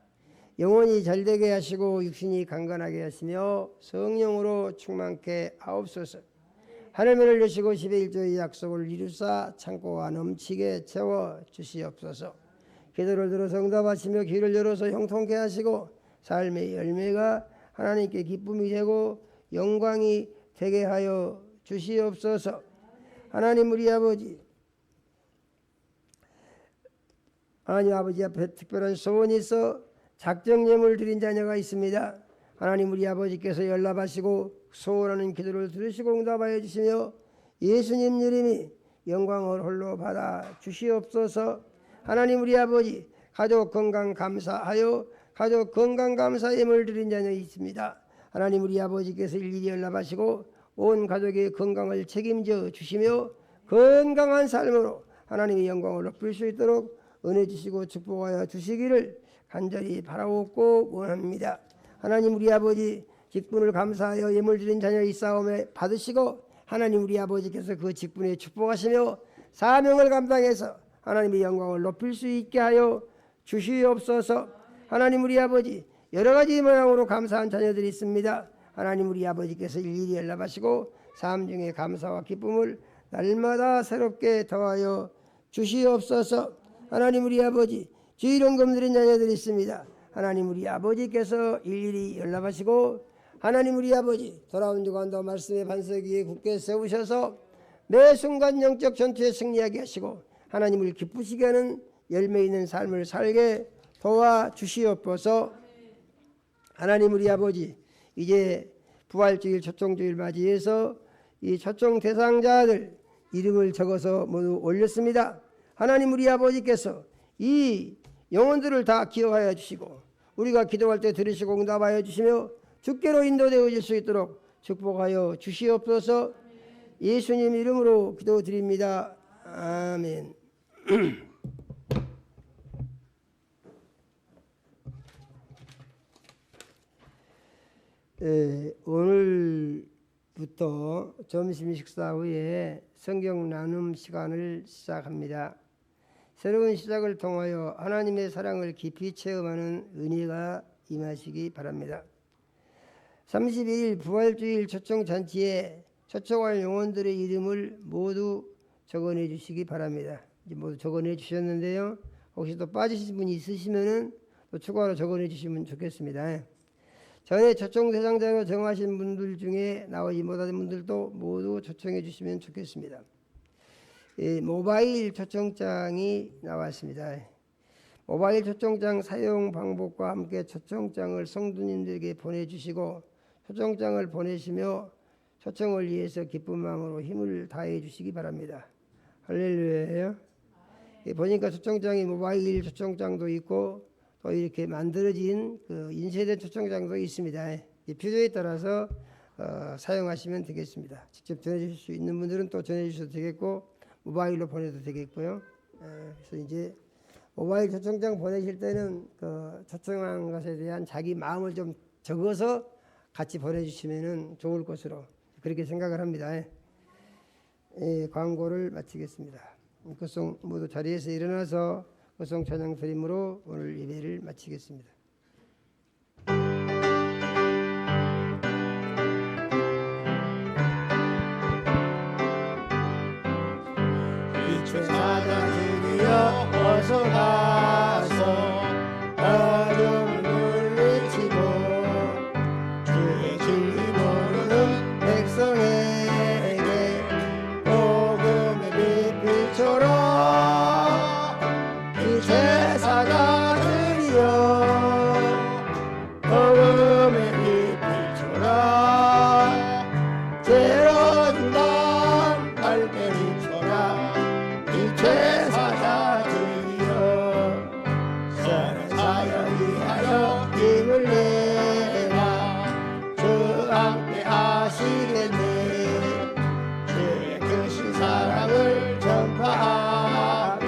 영혼이 잘되게 하시고 육신이 강건하게 하시며 성령으로 충만케 하옵소서. 하늘문을 여시고 10의 1조의 약속을 이루사 창고가 넘치게 채워 주시옵소서. 기도를 들어서 응답하시며 귀를 열어서 형통케 하시고 삶의 열매가 하나님께 기쁨이 되고 영광이 되게 하여 주시옵소서. 하나님 우리 아버지, 하나님 아버지 앞에 특별한 소원이 있어 작정 예물 드린 자녀가 있습니다. 하나님 우리 아버지께서 연락하시고 소원하는 기도를 들으시고 응답하여 주시며 예수님 이름이 영광을 홀로 받아 주시옵소서. 하나님 우리 아버지 가족 건강 감사하여 가족 건강 감사 예물 드린 자녀 있습니다. 하나님 우리 아버지께서 일일이 연락하시고 온 가족의 건강을 책임져 주시며 건강한 삶으로 하나님의 영광을 높일 수 있도록 은혜 주시고 축복하여 주시기를 간절히 바라옵고 원합니다. 하나님 우리 아버지 직분을 감사하여 예물 드린 자녀 있사오매 받으시고 하나님 우리 아버지께서 그 직분에 축복하시며 사명을 감당해서 하나님의 영광을 높일 수 있게 하여 주시옵소서. 하나님 우리 아버지 여러 가지 모양으로 감사한 자녀들이 있습니다. 하나님 우리 아버지께서 일일이 연락하시고 삶 중에 감사와 기쁨을 날마다 새롭게 더하여 주시옵소서. 하나님 우리 아버지 주일원금 드린 자녀들이 있습니다. 하나님 우리 아버지께서 일일이 연락하시고 하나님 우리 아버지 돌아온 주간도 말씀의 반석 위에 굳게 세우셔서 매 순간 영적 전투에 승리하게 하시고 하나님을 기쁘시게 하는 열매 있는 삶을 살게 도와주시옵소서. 하나님 우리 아버지 이제 부활주일 초청주일 맞이해서 이 초청 대상자들 이름을 적어서 모두 올렸습니다. 하나님 우리 아버지께서 이 영혼들을 다 기억하여 주시고 우리가 기도할 때 들으시고 응답하여 주시며 주께로 인도되어질 수 있도록 축복하여 주시옵소서. 예수님 이름으로 기도드립니다. 아멘. 오늘부터 점심 식사 후에 성경 나눔 시간을 시작합니다. 새로운 시작을 통하여 하나님의 사랑을 깊이 체험하는 은혜가 임하시기 바랍니다. 31일 부활주일 초청잔치에 초청할 영혼들의 이름을 모두 적어내 주시기 바랍니다. 이제 모두 적어내 주셨는데요. 혹시 또 빠지신 분이 있으시면은 또 추가로 적어내 주시면 좋겠습니다. 전에 초청 대상자로 정하신 분들 중에 나오지 못하는 분들도 모두 초청해 주시면 좋겠습니다. 모바일 초청장이 나왔습니다. 모바일 초청장 사용 방법과 함께 초청장을 성도님들에게 보내주시고 초청장을 보내시며 초청을 위해서 기쁜 마음으로 힘을 다해 주시기 바랍니다. 할렐루야예요. 보니까 초청장이 모바일 초청장도 있고 또 이렇게 만들어진 그 인쇄된 초청장도 있습니다. 필요에 따라서 사용하시면 되겠습니다. 직접 전해주실 수 있는 분들은 또 전해주셔도 되겠고 모바일로 보내도 되겠고요. 그래서 이제 모바일 초청장 보내실 때는 그 초청한 것에 대한 자기 마음을 좀 적어서 같이 보내주시면 좋을 것으로 그렇게 생각을 합니다. 광고를 마치겠습니다. 그송 모두 자리에서 일어나서 그송 찬양 드림으로 오늘 예배를 마치겠습니다. 사자들이여 어서 가서 어려움을 물리치고 주의 진리 모르는 백성에게 복음의 빛비춰라. 빛의 사자들이여 복음의 빛비춰라. 새로운 밤 밝게 비춰라. 빛의 사자들이여 선한 사역 위하여 힘을 내라. 주 함께 하시겠네. 주의 크신 사랑을 전파하며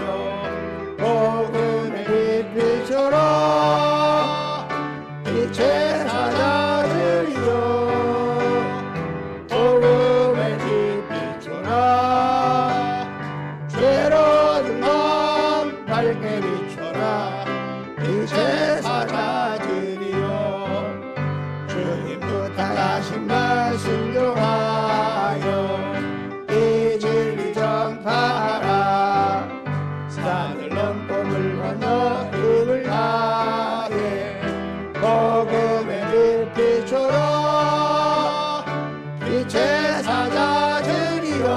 복음의 빛 비춰라. 빛의 사자들이여 복음의 빛 비춰라. 새로운 밤 밝게 비춰라. 빛의 사자들이여 주님 부탁하신 말씀 교하여 이 진리 전파하라. 산을 넘고 물 건너 힘을 다해 복음의 빛 비춰라. 빛의 사자들이여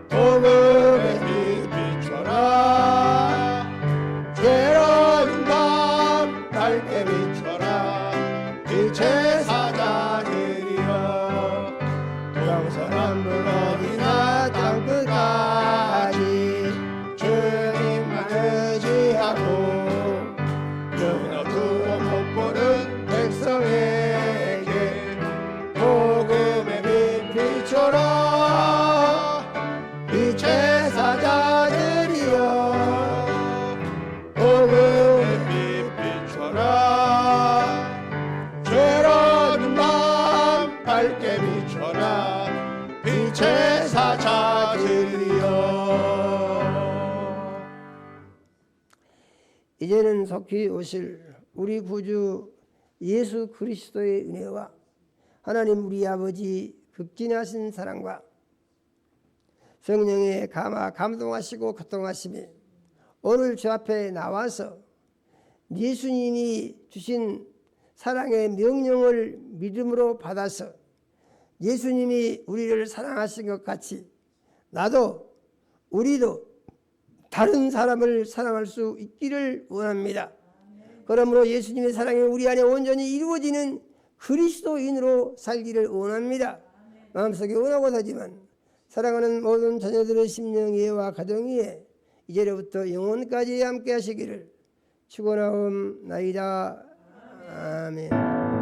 복음의 빛 비춰라. 새로운 밤 밝게 비춰라. 빛의 사자들이여 영원한 무너지나 땅끝까지 주님만 의지하고 눈 어두워 못 보는 백성에게 복음의 빛 비춰라. 빛의 사자들이여 복음의 빛 비춰라. 새로운 밤 밝게 비춰라. 빛의 사자들이여. 이제는 속히 오실 우리 구주 예수 그리스도의 은혜와 하나님 우리 아버지 극진하신 사랑과 성령의 감동하시고 교통하심이 오늘 주 앞에 나와서 예수님이 주신 사랑의 명령을 믿음으로 받아서 예수님이 우리를 사랑하신 것 같이 나도 우리도 다른 사람을 사랑할 수 있기를 원합니다. 그러므로 예수님의 사랑이 우리 안에 온전히 이루어지는 그리스도인으로 살기를 원합니다. 마음속에 원하고 하지만 사랑하는 모든 자녀들의 심령 이해와 가정 이해 이제로부터 영원까지 함께 하시기를 축원하옵나이다. 아멘.